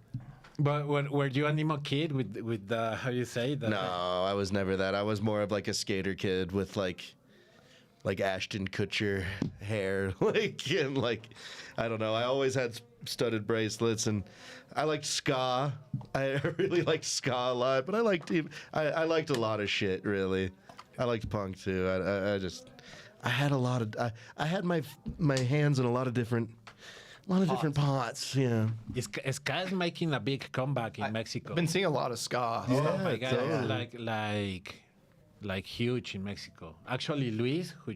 But were you an emo kid with the how you say the No, I was never that. I was more of like a skater kid with like Ashton Kutcher hair, and I don't know. I always had studded bracelets, and I liked ska. I really liked ska a lot, but I liked a lot of shit. Really, I liked punk too. I had a lot of I had my hands in a lot of different pots. Yeah. ska is making a big comeback in Mexico. I've been seeing a lot of ska. Oh my god, totally. like huge in Mexico. Actually, Luis, who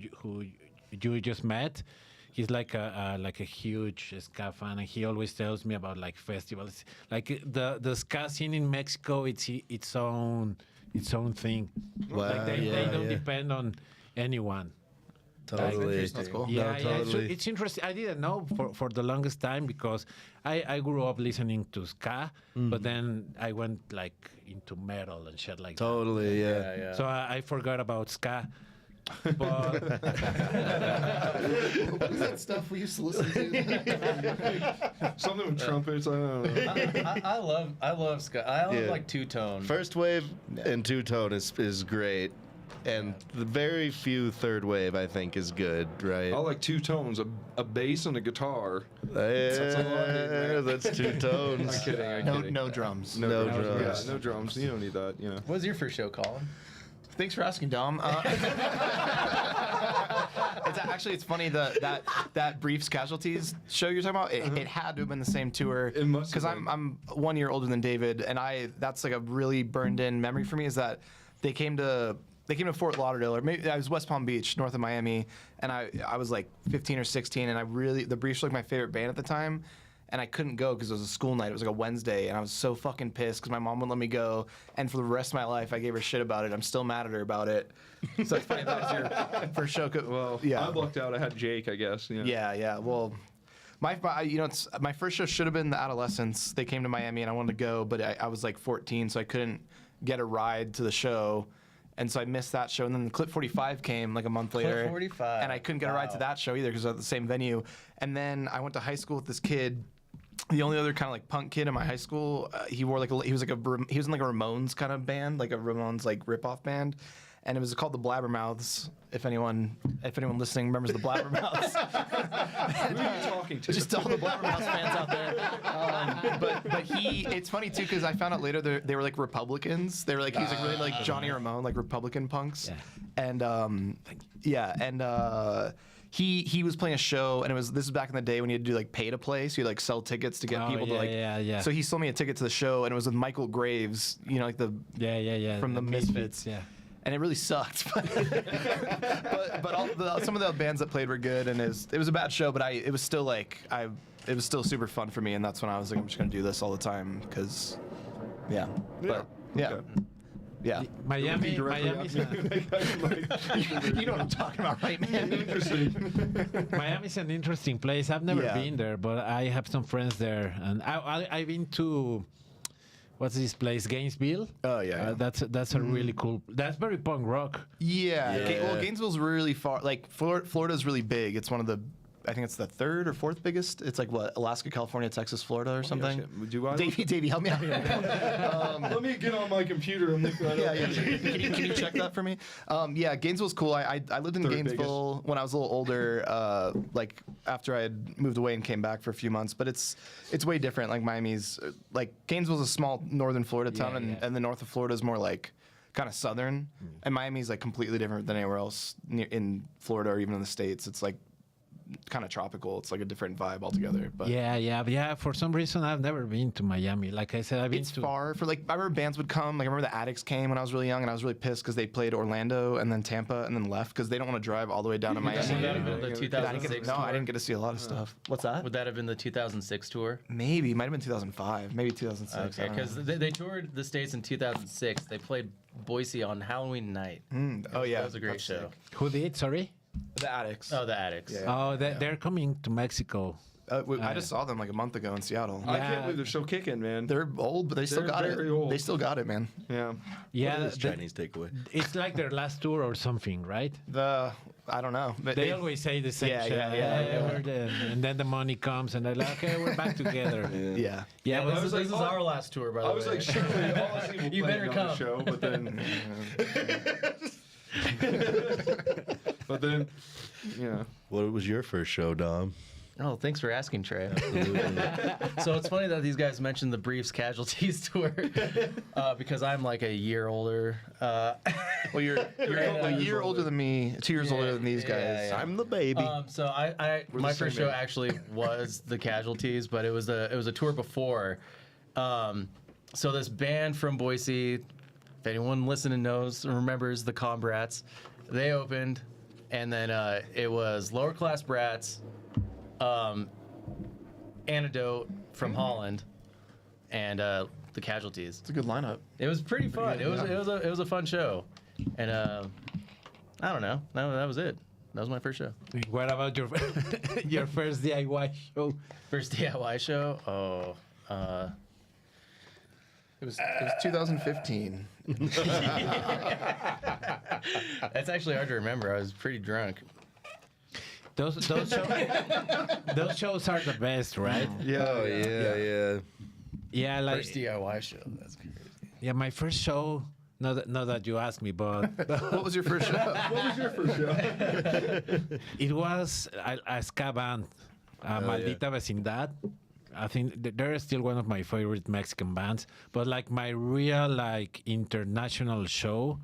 you just met, he's like a huge ska fan, and he always tells me about like festivals. Like the ska scene in Mexico, it's its own thing. Wow, Like they don't depend on anyone. Totally. That's cool. Yeah, No, totally. It's interesting. I didn't know for the longest time because I grew up listening to ska, but then I went like into metal and shit like Totally. Yeah. that. So I forgot about ska. But What is that stuff we used to listen to? Something with trumpets. I don't know. I love ska. I love Yeah. like two tone. First wave and two tone is great. And the very few third wave, I think, is good, right? I like two tones, a bass and a guitar. That's two tones. I'm kidding. I'm No, kidding. no drums. No Yeah, drums. no drums. You don't need that. You know. What was your first show, Colin? Thanks for asking, Dom. It's funny that Briefs Casualties show you're talking about. It had to have been the same tour. It must have because been. I'm 1 year older than David, and that's like a really burned in memory for me. Is that they came to Fort Lauderdale, or maybe I was West Palm Beach, north of Miami, and I was like 15 or 16, and the Briefs were like my favorite band at the time. And I couldn't go because it was a school night. It was like a Wednesday, and I was so fucking pissed because my mom wouldn't let me go. And for the rest of my life, I gave her shit about it. I'm still mad at her about it. So it's funny that was your first show. Well, yeah, I lucked out. I had Jake, I guess. Yeah. yeah. Well, my first show should have been the Adolescents. They came to Miami, and I wanted to go, but I was like 14, so I couldn't get a ride to the show. And so I missed that show. And then the Clip 45 came like a month later. 45. And I couldn't get a ride to that show either because it was at the same venue. And then I went to high school with this kid. The only other kind of like punk kid in my high school, he was in like a Ramones kind of band, like a Ramones like rip-off band, and it was called the Blabbermouths. If anyone listening remembers the Blabbermouths, Who are you talking to? just all the Blabbermouths fans out there. But it's funny too because I found out later they were like Republicans. They were like he was like really like Johnny Ramone, like Republican punks, and He was playing a show, and this was back in the day when you had to do like pay to play, so you like sell tickets to get people to like. Yeah. So he sold me a ticket to the show, and it was with Michael Graves, like the from the Misfits. Yeah. And it really sucked, but some of the bands that played were good, and it was a bad show, but it was still super fun for me, and that's when I was like, I'm just gonna do this all the time, because, yeah. Yeah. Okay. Yeah. Miami's You know what I'm talking about, right, man? Miami's an interesting place. I've never Yeah. been there, but I have some friends there, and I've been to what's this place, Gainesville. Oh, yeah. That's a really cool. That's very punk rock. Yeah. Yeah. Well, Gainesville's really far. Like Florida's really big. It's one of the. I think it's the third or fourth biggest. It's like what, Alaska, California, Texas, Florida, or something. Do I? Davey, help me out here. Let me get on my computer and look that up. Yeah. Can you check that for me? Yeah, Gainesville's cool. I lived in Third Gainesville when I was a little older, like after I had moved away and came back for a few months. But it's way different. Like Miami's, like Gainesville's a small northern Florida town, and the north of Florida is more like kind of southern, and Miami's like completely different than anywhere else in Florida or even in the States. It's like kind of tropical. It's like a different vibe altogether. But Yeah. For some reason, I've never been to Miami. Like I said, I've been it's to. far for like I remember bands would come. Like I remember the Addicts came when I was really young, and I was really pissed because they played Orlando and then Tampa and then left because they don't want to drive all the way down to Miami. Would that have been the I 2006 tour? didn't get to see a lot of stuff. What's that? Would that have been the 2006 tour? Maybe. Might have been 2005. Maybe 2006. I Okay, don't because know. they toured the States in 2006. They played Boise on Halloween night. Oh yeah, That was a great that's show. sick. Who did? Sorry. The Addicts. Oh, the Addicts. Yeah. Oh, they're coming to Mexico. I just saw them like a month ago in Seattle. I Yeah. can't believe they're still kicking, man. They're old, but they still They're got very it. old. They still got it, man. Yeah. Yeah, It's Chinese takeaway. it's like their last tour or something, right? I don't know. But They always say the same Yeah, shit. yeah. We're the- and then the money comes, and they're like, okay, we're back together. Yeah. Yeah, but This is our last tour, by the I way. was like, surely all I see will You play better on come. the show, but then, yeah. What was your first show, Dom? Oh, thanks for asking, Trey. So it's funny that these guys mentioned the Briefs Casualties tour because I'm like a year older. Well, you're a year older than me, 2 years older than these guys. yeah. I'm the baby. So my the first same show age. actually was the Casualties, but it was a tour before. So this band from Boise, if anyone listening knows or remembers the Combrats, they opened, and then it was Lower Class Brats, Antidote from Holland, and the Casualties. It's a good lineup. It was pretty fun. It was a fun show, and I don't know. That was it. That was my first show. what about your your first DIY show? First DIY show. Oh. It was 2015. That's actually hard to remember. I was pretty drunk. Those shows are the best, right? Oh, yeah. Yeah, like First DIY show. That's crazy. yeah, my first show. Not that you asked me, but What was your first show? What was your first show? it was a ska band, Maldita Vecindad. I think they're still one of my favorite Mexican bands. But like my real like international show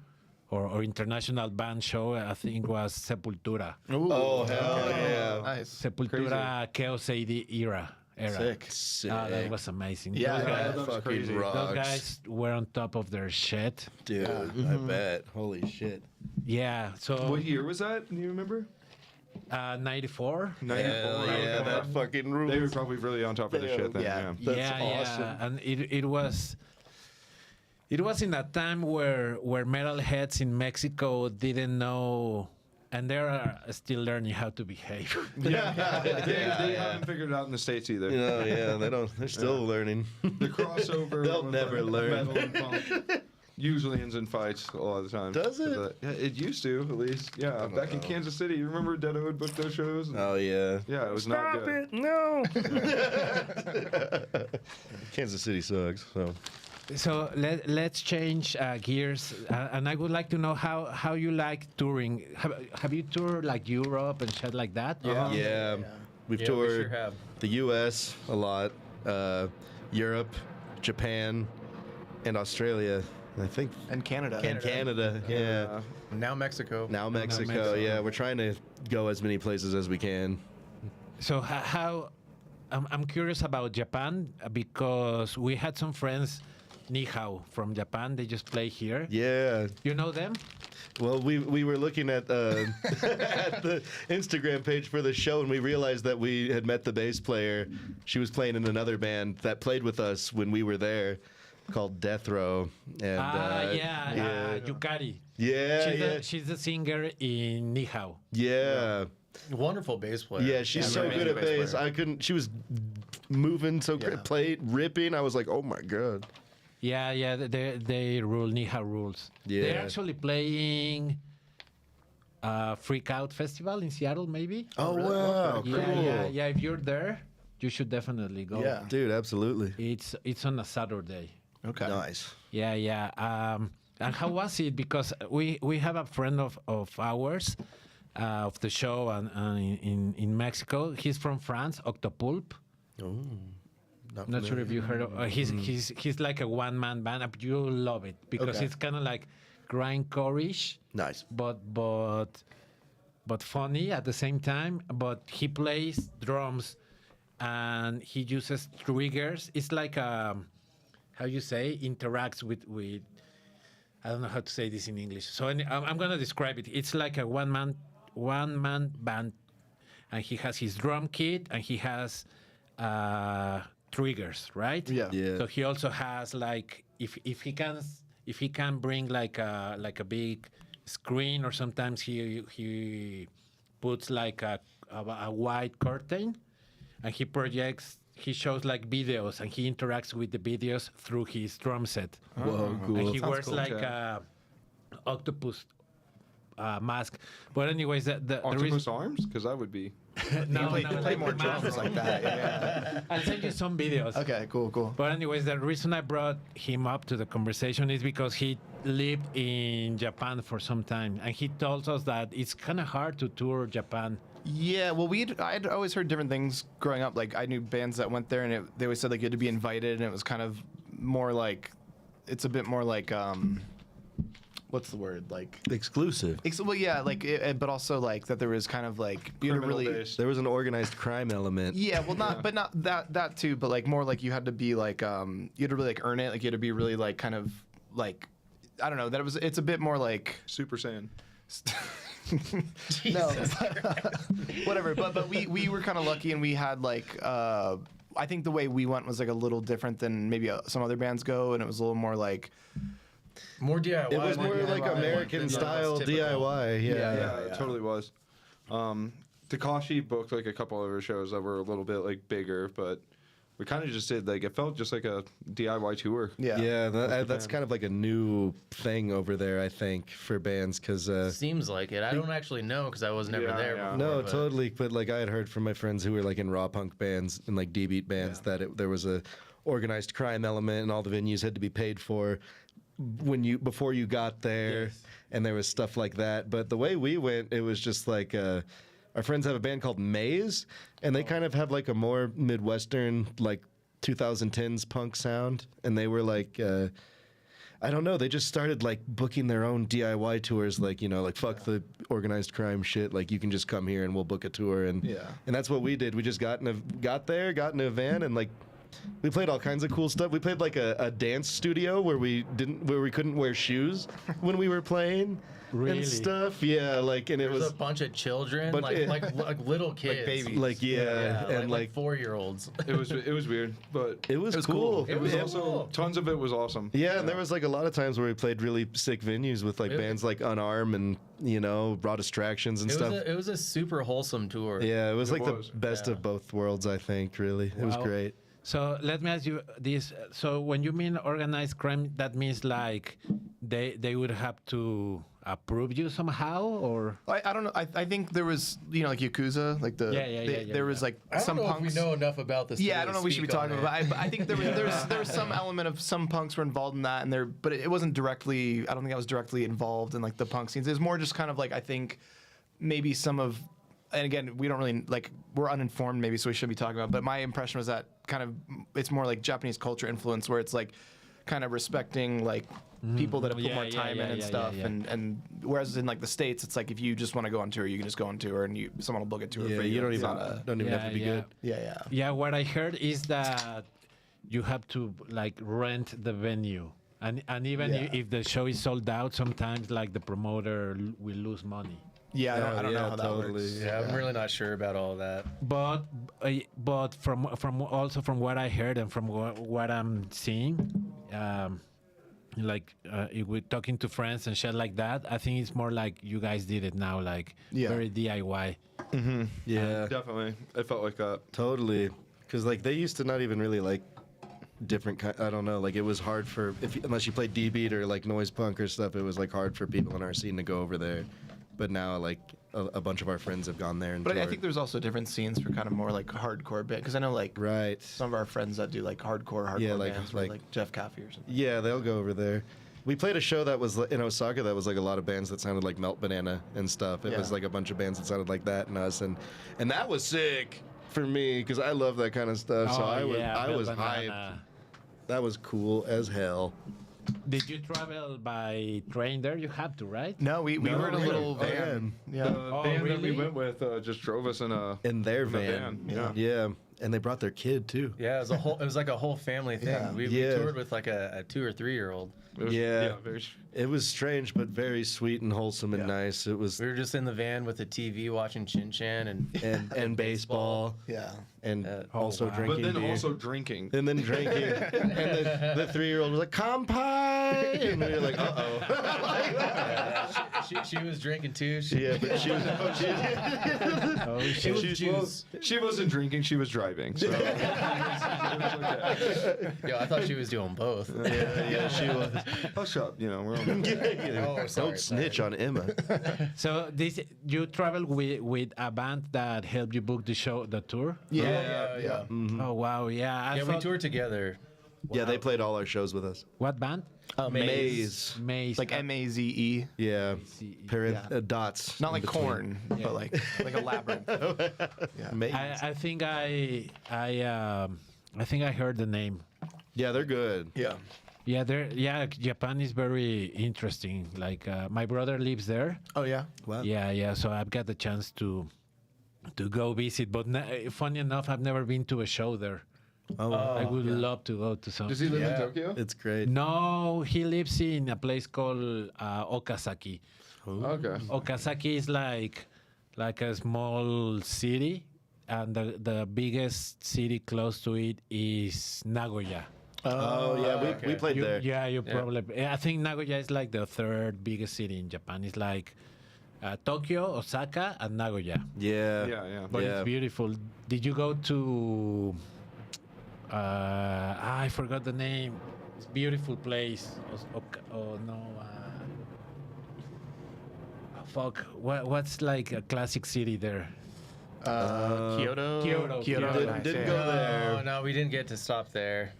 or international band show, I think was Sepultura. Oh hell yeah! Nice. Sepultura Chaos AD era. Sick. Sick. That was amazing. Yeah, those, yeah, guys, That's fucking crazy. rocks. those guys were on top of their shit. Dude, I bet. Holy shit. Yeah. So What year was that? Do you remember? 94. 94. Hell yeah, that fucking rules. They were probably really on top of the shit then. Yeah. Yeah. That's awesome. Yeah, and it was in a time where metalheads in Mexico didn't know, and they are still learning how to behave. They haven't figured it out in the States either. Yeah, they don't. They're still learning. The crossover. They'll with, never learn. metal and punk usually ends in fights a lot of the time. Does it? Yeah, it used to, at least. Yeah, back in Kansas City, you remember Dead would book those shows? Oh yeah. Yeah, it was not good. No. Kansas City sucks. So let's change gears, and I would like to know how you like touring. Have you toured like Europe and shit like that? Yeah. We've Yeah, we toured sure have. the U.S. a lot, Europe, Japan, and Australia. I think. And Canada. And Canada. Yeah. Now Mexico. Now Mexico. Mexico. Yeah, we're trying to go as many places as we can. So how? I'm curious about Japan because we had some friends, Nihao from Japan. They just play here. Yeah. You know them? Well, we were looking at, at the Instagram page for the show, and we realized that we had met the bass player. She was playing in another band that played with us when we were there, called Death Row. And Yukari. yeah, She's the singer in Nihao. yeah. Wonderful bass player. Yeah, she's so amazing good at bass bass. player. I couldn't. She was moving so Yeah. great, ripping. I was like, oh my god. Yeah, they rule. Nihao rules. Yeah. They're actually playing Freak Out Festival in Seattle, maybe. Oh wow, cool. Yeah. If you're there, you should definitely go. Yeah. Dude, absolutely. It's on a Saturday. Okay. Nice. Yeah. And how was it? Because we have a friend of ours of the show and in Mexico. He's from France, Octopulp. Oh, Not sure if you heard of. He's like a one-man band. But you'll love it because Okay. it's kind of like grindcore-ish, nice. but funny at the same time. But he plays drums and he uses triggers. It's like how you say interacts with. I don't know how to say this in English. So I'm gonna describe it. It's like a one-man band, and he has his drum kit and he has triggers, right? Yeah. Yeah. So he also has like if he can bring like a big screen, or sometimes he puts like a white curtain, and he shows like videos, and he interacts with the videos through his drum set. Whoa, cool. And he Sounds wears cool. like a octopus mask. But anyways, the Octopus reason, arms? Because that would be. Play more drums like that. Yeah. I'll send you some videos. Okay. Cool. But anyways, the reason I brought him up to the conversation is because he lived in Japan for some time, and he told us that it's kind of hard to tour Japan. Yeah, well, I'd always heard different things growing up. Like, I knew bands that went there, and they always said like you had to be invited, and it was kind of more like, it's a bit more like, what's the word? Like, Exclusive. well, yeah, like, but also like that there was kind of like you had to really, Criminal-based. There was an organized crime element. yeah, well, not that too, but like more like you had to be like, you had to really like earn it, like you had to be really like kind of like, I don't know, it's a bit more like. Super Saiyan. No, whatever. But we were kind of lucky, and we had like I think the way we went was like a little different than maybe some other bands go, and it was a little more like More DIY. It was more DIY like American than style typical. DIY. Yeah. It totally was. Takashi booked like a couple of our shows that were a little bit like bigger, but we kind of just did like it felt just like a DIY tour. Yeah, that's kind of like a new thing over there, I think, for bands, because Seems like it. I don't actually know because I was never Yeah, there. yeah. Before, no, but totally. But like I had heard from my friends who were like in raw punk bands and like D beat bands that there was a organized crime element, and all the venues had to be paid for. before you got there, and there was stuff like that. But the way we went, it was just like our friends have a band called Maze, and they kind of have like a more Midwestern, like 2010s punk sound, and they were like. I don't know. They just started like booking their own DIY tours, like like fuck the organized crime shit. Like you can just come here and we'll book a tour, and that's what we did. We just got in a van, and like we played all kinds of cool stuff. We played like a dance studio where we couldn't wear shoes when we were playing. Really? And stuff, yeah, like, and it There's was a bunch of children, but like little kids, Like babies. like and like 4-year-olds. It was weird, but it was cool. It was Yeah. also tons of it was awesome. Yeah, and there was like a lot of times where we played really sick venues with like Really? bands like Unarm and Raw Distractions and stuff. It was a super wholesome tour. Yeah, it was like was. the best of both worlds, I think, really. It was Wow. great. So let me ask you this. So when you mean organized crime, that means like they would have to approve you somehow, or I don't know. I think there was like Yakuza, like the there was like I don't some know punks. if we know enough about this. Yeah, I don't know. What we should be speak on talking it. about. But I think there was some element of some punks were involved in that, and but it wasn't directly. I don't think I was directly involved in like the punk scenes. It was more just kind of like I think maybe some of. And again, we don't really we're uninformed maybe, so we shouldn't be talking about. But my impression was that kind of it's more like Japanese culture influence, where it's like kind of respecting like people that have put more time in and stuff. And whereas in like the States, it's like if you just want to go on tour, you can just go on tour, and someone will book a tour Yeah, for you. you don't It's even not a- don't even have to be good. yeah. yeah. What I heard is that you have to like rent the venue, and even if the show is sold out, sometimes like the promoter will lose money. Yeah, I don't know yeah, how that totally. works. Yeah, I'm really not sure about all that. But from what I heard and from what I'm seeing, if we're talking to friends and shit like that, I think it's more like you guys did it now, like very DIY. Yeah, Definitely, I felt like that. totally. Because like they used to not even really like different kind. I don't know. Like it was hard for unless you played D beat or like noise punk or stuff. It was like hard for people in our scene to go over there. But now, like, a bunch of our friends have gone there and But I toured. think there's also different scenes for kind of more like hardcore band, because I know like Right. some of our friends that do like hardcore like- bands, like- like Jeff Caffey or something. Yeah, they'll go over there. We played a show that was in Osaka that was like a lot of bands that sounded like Melt Banana and stuff. It was Yeah. like a bunch of bands that sounded like that and us, and that was sick for me because I love that kind of stuff. So I was hyped. That was cool as hell. Did you travel by train there? You have to, right? No, we were in a little Oh, van. The Yeah. band that we really? went with just drove us in a In their in a van. Yeah. Yeah, and they brought their kid too. Yeah, it was like a whole family thing. Yeah. We Yeah. toured with like a 2 or 3-year-old. It was, Yeah. very. It was strange, but very sweet and wholesome and nice. It was We were just in the van with the TV watching Chin Chan and baseball Yeah. and Oh, also wow. drinking But then beer. also drinking. And then drinking. And the 3-year-old was like, "Kampai!" And we were like, "Uh-oh." she was drinking too. Yeah, but she was... Oh, It shit. was Well, juice. she wasn't drinking, she was driving. So. Yo, I thought she was doing both. yeah, she was. Hush up, we're on. Oh, sorry, Don't snitch on Emma. So you traveled with a band that helped you book the tour? Yeah. Oh wow, yeah. I Yeah, we thought- toured together. Yeah, they played all our shows with us. What band? Maze. Maze. Like MAZE. Yeah. Yeah. Dots. Not in like between. corn, but like a labyrinth. Yeah. Maze. I think I think I heard the name. Yeah, they're good. Yeah. Yeah, Japan is very interesting. Like my brother lives there. Oh yeah. Wow. Yeah. So I've got the chance to go visit. But funny enough, I've never been to a show there. Oh, I would love to go to some. Does he live in Tokyo? it's great. No, he lives in a place called Okazaki. Okay. Okazaki is like a small city, and the biggest city close to it is Nagoya. Oh, yeah, we played there. You probably. I think Nagoya is like the third biggest city in Japan. It's like Tokyo, Osaka, and Nagoya. Yeah. Yeah. But Yeah. it's beautiful. Did you go to? I forgot the name. It's a beautiful place. Oh no. Fuck. What's like a classic city there? Kyoto. Kyoto. Kyoto. Didn't Nice, go yeah. there. No, we didn't get to stop there.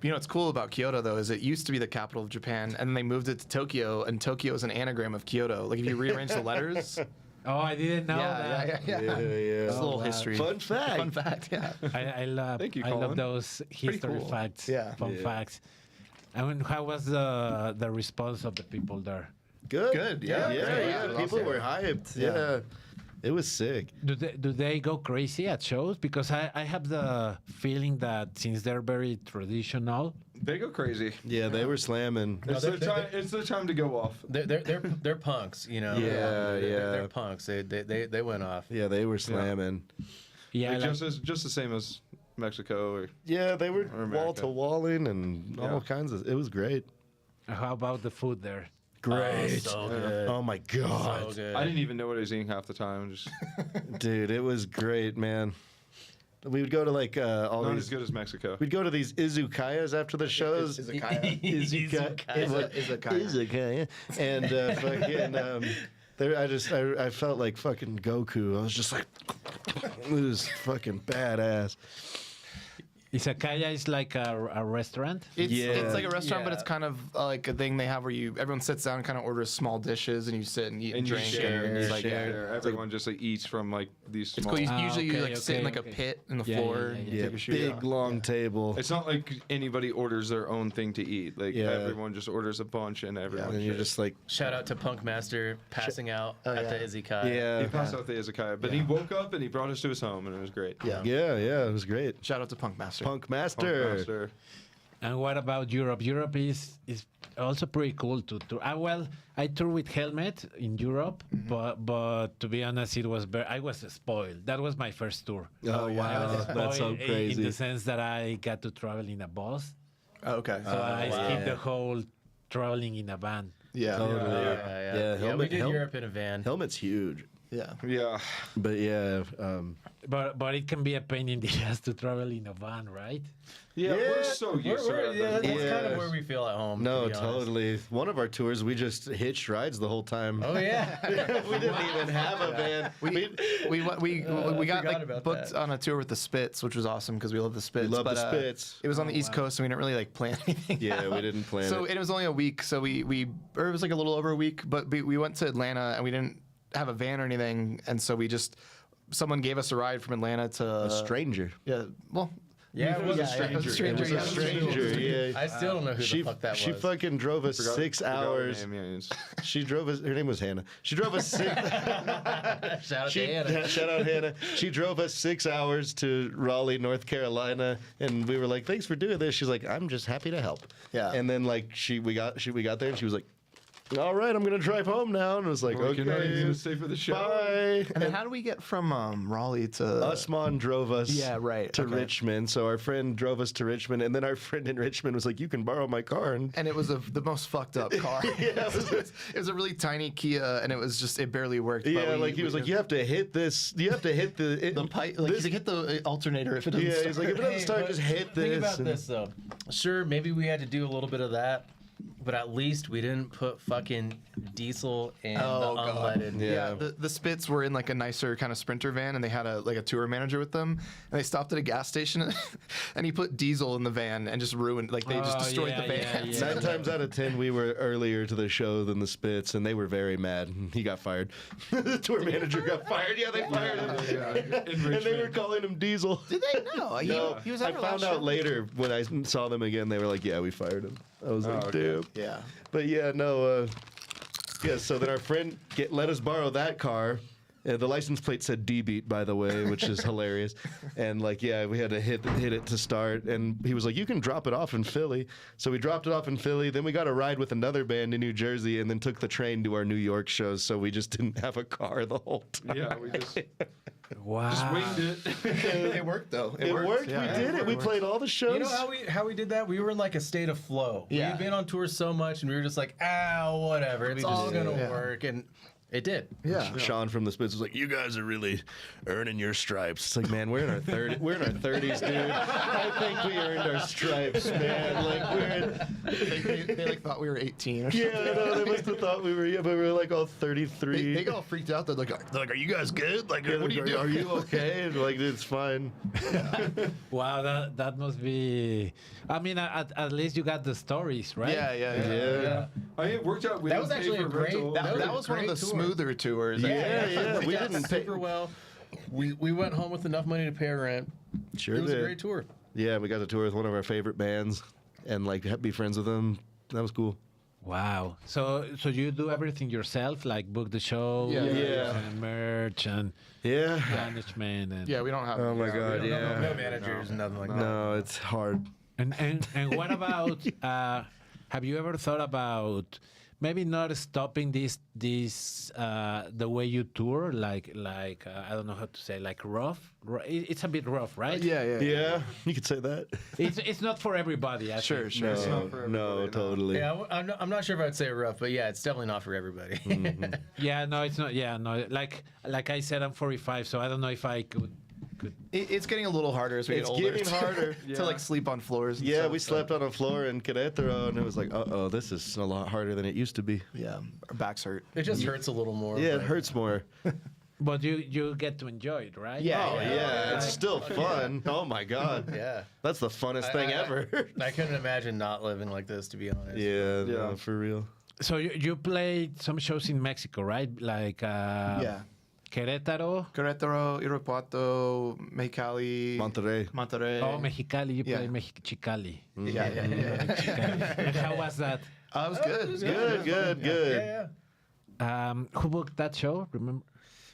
You know what's cool about Kyoto though is it used to be the capital of Japan, and then they moved it to Tokyo, and Tokyo is an anagram of Kyoto. Like if you rearrange the letters. Oh, I didn't know that. Yeah. Yeah. Just a little history. Fun fact. Fun fact. Yeah. I love Thank you, I love Colin. those history cool. facts. Yeah. Fun facts. I mean, how was the response of the people there? Good. Good, yeah. Yeah. Great. Yeah. It was People awesome. were hyped. Yeah. Yeah. It was sick. Do they go crazy at shows? Because I have the feeling that since they're very traditional, They go crazy. Yeah, they were slamming. It's the time to go off. They're punks, you know. Yeah, They're punks. They went off. Yeah, they were slamming. yeah, Like, like, just the same as Mexico or Yeah, they were Or wall America. to walling and all Yeah. kinds of. It was great. how about the food there? Great. Oh, so good. Oh my god, So good. I didn't even know what I was eating half the time. Just dude, it was great, man. We would go to like all not these. as good as Mexico. We'd go to these izukayas after the shows. Izakaya. Izukaya. And fucking there I felt like fucking Goku. I was just like it was fucking badass. Izakaya is like a restaurant. It's like a restaurant, but Yeah. it's kind of like a thing they have where everyone sits down and kind of orders small dishes, and you sit and eat and And you drink. share, and and it's you like, share. Everyone just like eats from like these It's small. cool. Usually you like sit in like a okay. pit in the Yeah, floor. yeah, and yeah, Yeah, take a shoe. big long table. It's not like anybody orders their own thing to eat. Like Yeah. everyone just orders a bunch and everyone. And you're shares. just like, Shout out to Punk Master passing out at the Izakaya. yeah, He passed out the izakaya, but he woke up and he brought us to his home, and it was great. Yeah. yeah, it was great. Shout out to Punk Master. Punk Punk Master. Master. And what about Europe? Europe is also pretty cool to tour. Well, I toured with Helmet in Europe, but to be honest, I was spoiled. That was my first tour. Oh I wow, was that's so spoiled in crazy. the sense that I got to travel in a bus. Oh, okay. So I wow. skipped the whole traveling in a van. yeah. Totally. Yeah, we helmet- did hel- Europe in a van. Helmet's huge, Yeah. Yeah. but yeah, But it can be a pain in the ass to travel in a van, right? Yeah, Yeah. we're so used to it. That's kind Yeah. of where we feel at home. no, to be honest. totally. One of our tours, we just hitched rides the whole time. Oh yeah. we didn't even have a van. We got forgot like about booked that. on a tour with the Spits, which was awesome because we love the Spits. We love the but, Spits. It was on the East Coast, so we didn't really like plan anything. Yeah, out. we didn't plan So it. it was only a week, so or it was like a little over a week, but we went to Atlanta and we didn't have a van or anything, and so someone gave us a ride from Atlanta to A stranger. Yeah, well, Yeah, it was a it was a stranger. It was a stranger. Yeah. I still don't know who the fuck that was. She fucking drove us Forgot- 6 forgot her hours. name, yeah, it's- She drove us. Her name was Hannah. She drove us 6. Shout out to Hannah. Shout out Hannah. She drove us 6 hours to Raleigh, North Carolina, and we were like, "Thanks for doing this." She's like, "I'm just happy to help." Yeah. And then like we got there, and she was like, "All right, I'm gonna drive home now." And I was like, Like, you're not even "Okay, gonna stay for the show. and bye." then how do we get from Raleigh to Usman drove us Yeah, right, to okay. Richmond. So our friend drove us to Richmond, and then our friend in Richmond was like, "You can borrow my car." And And it was the most fucked up car. It was a really tiny Kia, and it barely worked. but yeah, like he was like, "You have to hit this. You have to hit the the pipe. Like, this- he's like, hit the alternator if it doesn't Yeah, start. he's like, if it doesn't start, but just hit this." Think about and- this though. Sure, maybe we had to do a little bit of that, but at least we didn't put fucking diesel in the unleaded. Yeah. The Spits were in like a nicer kind of Sprinter van, and they had a tour manager with them, and they stopped at a gas station, and he put diesel in the van and just ruined, like they just Oh, destroyed yeah, the van. yeah, yeah. 9 times out of 10, we were earlier to the show than the Spits, and they were very mad. He got fired. The tour manager got fired. Yeah, they fired him. And they were calling him Diesel. Did they? No, he was. I at our found last out show. later when I saw them again. They were like, "Yeah, we fired him." I was like, okay. "Damn." Yeah. But yeah, no. Yeah, so then our friend let us borrow that car. The license plate said D-Beat, by the way, which is hilarious. And like, yeah, we had to hit it to start. And he was like, "You can drop it off in Philly." So we dropped it off in Philly. Then we got a ride with another band in New Jersey, and then took the train to our New York shows. So we just didn't have a car the whole time. Yeah, we just Wow. winged it. It worked though. It worked. Yeah. We did it. We played all the shows. You know how we did that? We were in like a state of flow. Yeah. We've been on tour so much, and we were just like, whatever. It's all gonna Yeah. work. And It did. Yeah. Sean from the Spits was like, "You guys are really earning your stripes." It's like, man, we're in our 30s, dude. I think we earned our stripes, man. Like They like thought we were 18 or something. yeah, no, they must have thought we were, but we were like all 33. They got all freaked out. They're like, "Are you guys good? Like, Yeah, what are you doing? Are you okay? And like, it's fine. Wow, that must be. I mean, at least you got the stories, right? Yeah. I worked out. We That didn't was pay actually for a great- rental. That was one of the Great tour. smoother tours. Yeah, we Yeah, didn't pay. super well. We went home with enough money to pay our rent. Sure It was did. a great tour. Yeah, we got to tour with one of our favorite bands and like be friends with them. That was cool. Wow. So you do everything yourself, like book the show, Yeah. and merch and Yeah. management, and Yeah, we don't have. Oh my God. No Yeah. managers, nothing like that. No, it's hard. and what about? Have you ever thought about maybe not stopping this the way you tour, like I don't know how to say, like rough? It's a bit rough, right? Yeah, you could say that. It's not for everybody. I Sure, think. sure. It's not for No, everybody, no, no. totally. Yeah, I'm not sure if I'd say rough, but yeah, it's definitely not for everybody. Yeah, no, it's not. Yeah, no, like I said, I'm 45, so I don't know if I could. It's getting a little harder as we It's get older. getting harder. to like sleep on floors. and Yeah, stuff, we so- slept on a floor in Querétaro, and it was like, this is a lot harder than it used to be. Yeah, our backs hurt. It just hurts a little more. Yeah, it but- hurts more. But you get to enjoy it, right? Oh yeah, it's still fun. Oh my God, Yeah. that's the funnest thing ever. I couldn't imagine not living like this, to be honest. Yeah, Yeah. no, for real. So you played some shows in Mexico, right? Like Yeah. Querétaro. Querétaro, Irapuato, Mexicali, Monterrey. Monterrey. Oh, Mexicali. You Yeah. played Mexicali. Yeah. And how was that? It was good. Good, good. Yeah. Who booked that show? Remember?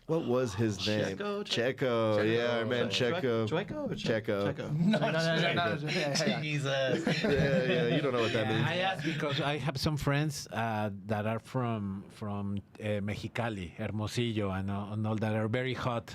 What was his name? Checo. Yeah, our man Checo. Checo? Checo. No. Jesus. Yeah, you don't know what that means. I asked because I have some friends that are from Mexicali, Hermosillo, and all that are very hot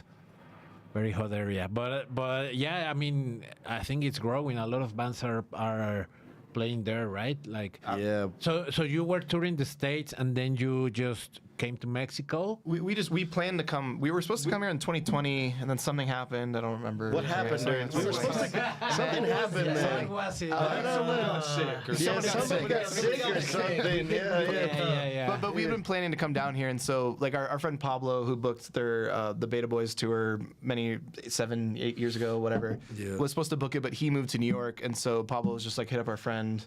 area. But yeah, I mean, I think it's growing. A lot of bands are playing there, right? Like Yeah. So you were touring the States and then you just came to Mexico? We planned to come. We were supposed to come here in 2020, and then something happened. I don't remember. What happened during? We were supposed to. Something happened then. was it? Someone got sick or Yeah, something. somebody got sick or something. Yeah. But we've been planning to come down here, and so like our friend Pablo, who booked their the Beta Boys tour 7-8 years ago, whatever, Yeah. was supposed to book it, but he moved to New York, and so Pablo was just like hit up our friend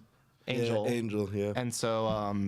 Angel. Yeah, Angel, yeah. And so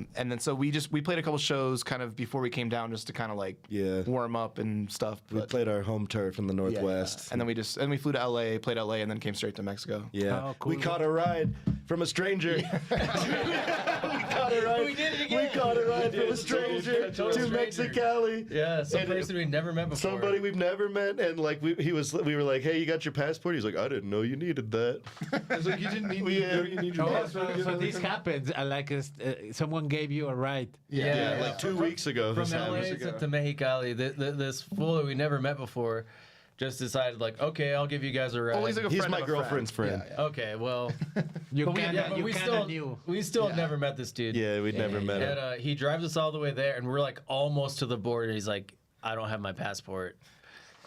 we played a couple shows kind of before we came down just to kind of like Yeah. warm up and stuff. We but- played our home turf in the yeah, Northwest. and then we flew to LA, played LA, and then came straight to Mexico. Yeah. Oh, cool. We caught a ride from a stranger. we caught a ride. We did it again. We caught a ride from a stranger total to stranger. Mexicali. Yeah, some And person we'd never met before. Somebody we've never met, and like we were like, "Hey, you got your passport?" He's like, "I didn't know you needed that." I was like, you didn't need Yeah. you need your Oh, passport to get so on this the- happens. Someone gave you a ride. Yeah, like 2 weeks ago. From this LA happened. to Mexicali, this fool that we never met before just decided, like, okay, I'll give you guys a ride. Oh, he's like a He's friend my of a girlfriend. Yeah. Okay, well, You but kinda we knew. still never met this dude. Yeah, we'd never met him. And he drives us all the way there, and we're like almost to the border. He's like, I don't have my passport.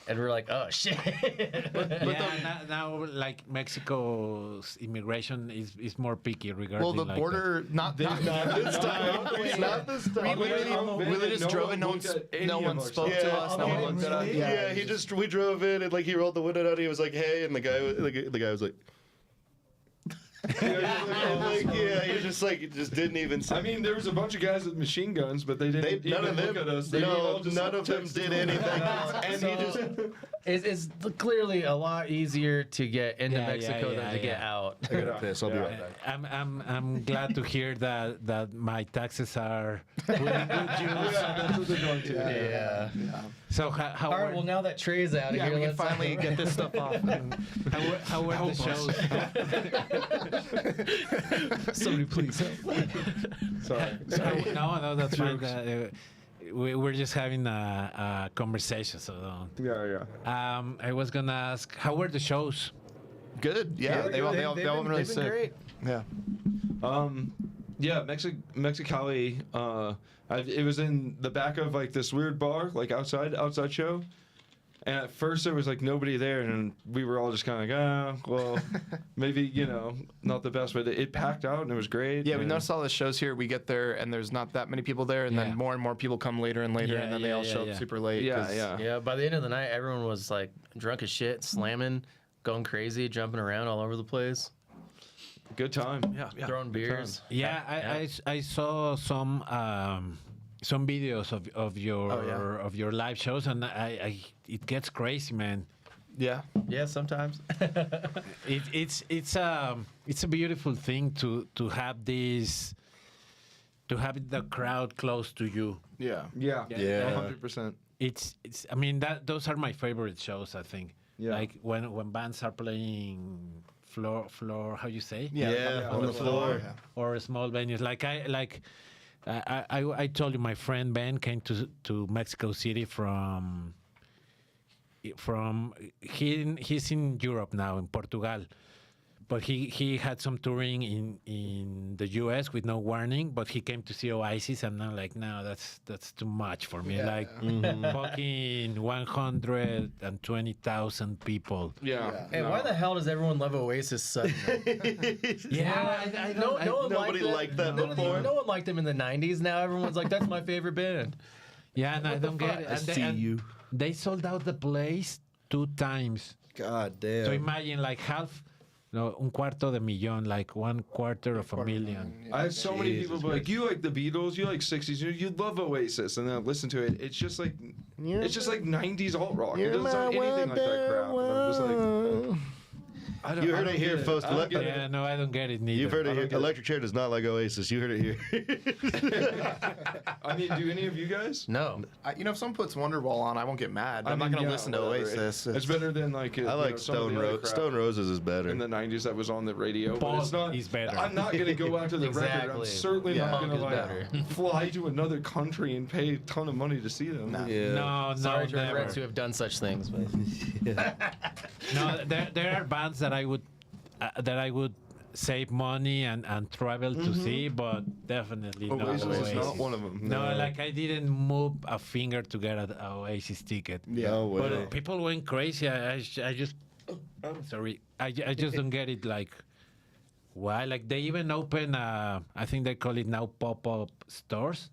And we're like, oh, shit. Yeah, now like Mexico's immigration is more picky regarding. Well, the like border, not Not this time. Not this time. We literally just drove in. No one spoke to us. No one looked at us. Yeah, we drove in and like he rolled the window down. He was like, "Hey," and the guy was like. He just didn't even say. I mean, there was a bunch of guys with machine guns, but they didn't none even of them. look at us. They No, all just none of them texted did us. anything. And he just. It's clearly a lot easier to get into Yeah, Mexico yeah, than to get yeah. out. I gotta piss. I'll be right back. I'm glad to hear that my taxes are putting good use. That's what they're going to. Yeah. So how All right, were, well, now that Trey's out of Yeah, here, we can let's finally get this stuff off. how were the shows? Somebody please help. Sorry. No, that's fine. We're just having a conversation, so don't. Yeah. I was gonna ask, how were the shows? Good. Yeah, they all went really sick. great. Yeah. Yeah, Mexicali. It was in the back of like this weird bar, like outside show. And at first there was like nobody there, and we were all just kind of like, well, maybe not the best, but it packed out and it was great. Yeah, we and noticed all the shows here. We get there and there's not that many people there, and Yeah. then more and more people come later and later, Yeah, and then they yeah, all yeah, show yeah. up super late. Yeah, 'cause- yeah. Yeah, by the end of the night, everyone was like drunk as shit, slamming, going crazy, jumping around all over the place, Good time. Yeah, throwing beers. Yeah, I saw some videos of your live shows, and it gets crazy, man. Yeah. Yeah, sometimes. It's a beautiful thing to have this, to have the crowd close to you. Yeah. Yeah. Yeah. 100%. It's I mean those are my favorite shows, I think. Yeah. Like when bands are playing floor how you say? Yeah, on the floor. Or small venues. I told you my friend Ben came to Mexico City from he's in Europe now, in Portugal. But he had some touring in the US with no warning, but he came to see Oasis, and I'm like, no, that's too much for me. Yeah. Like fucking 120,000 people. Yeah. Hey, why the hell does everyone love Oasis suddenly? Yeah, I don't. No one Nobody liked that before. No one liked them in the 90s. Now everyone's like, that's my favorite band. Yeah, and I don't get it. I see you. They sold out the place 2 times. God damn. So imagine like half, no, un cuarto de millón, like 1/4 million. I have so many Jesus people be like, you like the Beatles, you like 60s, you love Oasis, and then I listen to it. It's just like 90s alt rock. It doesn't sound anything like that crap. And I'm just like, I don't. You I heard don't it here, get folks. I don't get it. Yeah, no, I don't get it neither. You've heard it I here. don't get it. Electric Chair does not like Oasis. You heard it here. I mean, do any of you guys? No. If someone puts Wonderwall on, I won't get mad. But I'm not mean, gonna yeah, listen to whatever. Oasis. It's better than like I like Stone Roses is better. in the 90s that was on the radio. Paul But it's not. is better. I'm not gonna go out to the record. I'm Exactly. certainly Yeah. not Punk gonna is like better. fly to another country and pay a ton of money to see them. Nah. Yeah. No, Sorry to never. friends who have done such things. But No, there are bands that I would save money and travel to see, but definitely not Oasis Oasis. is not one of them. No, like I didn't move a finger to get an Oasis ticket. No way. But people went crazy. I just, I'm sorry. I just don't get it. Like, why? Like they even open, I think they call it now pop-up stores.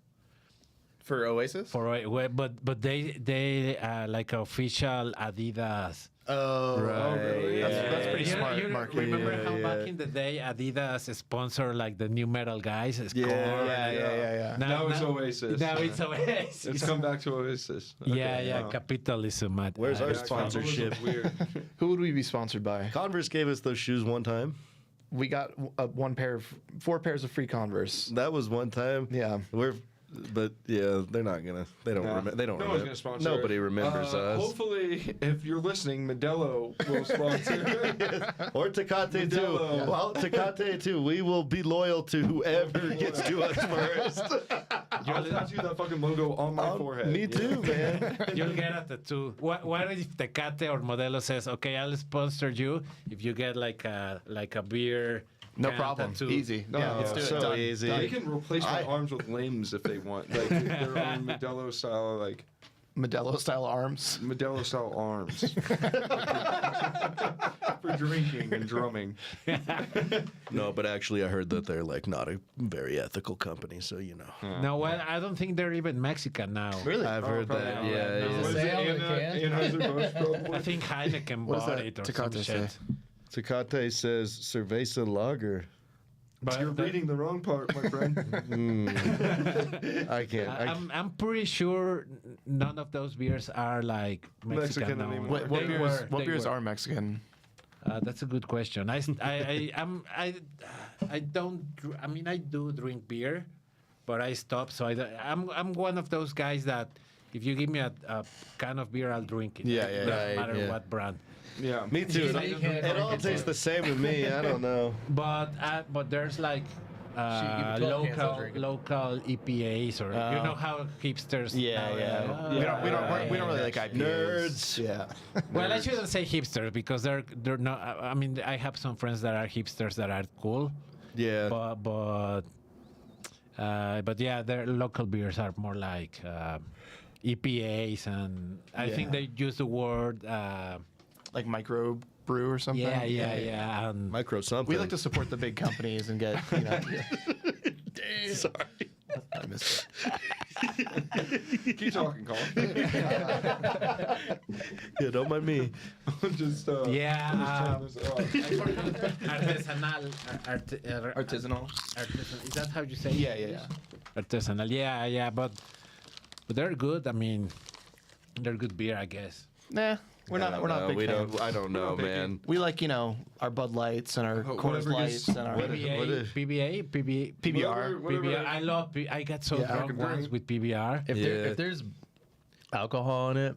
For Oasis? But they like official Adidas. Oh, Right. really? That's pretty smart marketing. Remember Yeah, how yeah. back in the day Adidas sponsored like the new metal guys? Yeah, Yeah. Now it's Oasis. Now it's Oasis. It's come back to Oasis. yeah, Okay, yeah, wow. capitalism. Where's our Yeah, sponsorship? capitalism's Weird. Who would we be sponsored by? Converse gave us those shoes one time. We got 4 pairs of free Converse. That was one time. Yeah. But yeah, they're not gonna. They don't. Nah. They don't. No one's gonna sponsor. Nobody it. remembers us. Hopefully, if you're listening, Modelo will sponsor. Or Tecate too. Modelo. Well, Tecate too. We will be loyal to whoever gets to us first. I'll tattoo that fucking logo on my forehead. Me too, man. You'll get a tattoo. What if Tecate or Modelo says, "Okay, I'll sponsor you if you get like a beer." No can problem. tattoo." Easy. No, Yeah, let's do it. so Done. easy. They can replace my arms with limbs if they want, like their own Modelo style, like Modelo style arms. Modelo style arms for drinking and drumming. No, but actually, I heard that they're like not a very ethical company. So you know. No, well, I don't think they're even Mexican now. Really? I've heard probably that. not. Yeah, No. yeah. Was it Say how they can. Anheuser-Busch probably? I think Heineken What does bought that it or some Tecate shit. say? Tecate says cerveza lager. But You're reading the wrong part, my friend. I can't. I'm pretty sure none of those beers are like Mexican, Mexican now. anymore. What They beers? were- What they beers were. are Mexican? That's a good question. I don't. I mean, I do drink beer, but I stopped. So I'm one of those guys that if you give me a can of beer, I'll drink it. Yeah, yeah, Doesn't right, matter yeah. what brand. Yeah. Me too. So you can't It all drink it, tastes so- the same to me. I don't know. But there's like Shoot, you 12 cans, I'll drink it. local EPAs or you know how hipsters. now, We don't really like IPAs. Nerds. Yeah. Well, I shouldn't say hipsters because they're not. I mean, I have some friends that are hipsters that are cool, Yeah. but But yeah, their local beers are more like EPAs, and I think they use the word. Like micro brew or something. Yeah. And Micro something. We like to support the big companies and get, you know. Sorry. I missed Keep talking, Colin. Yeah, don't mind me. Just yeah, turn this off. artesanal. Artisanal. Is that how you say it? Yeah. Artisanal. Yeah. But they're good. I mean, they're good beer, I guess. Nah, we're not big we fans. don't. I don't know, picky. man. We like, you know, our Bud Lights and our Coors whatever Lights gets- and our PBR. PBR. Whatever. I love. I got so Yeah. drunk Fucking once drink. with PBR. If there's alcohol in it,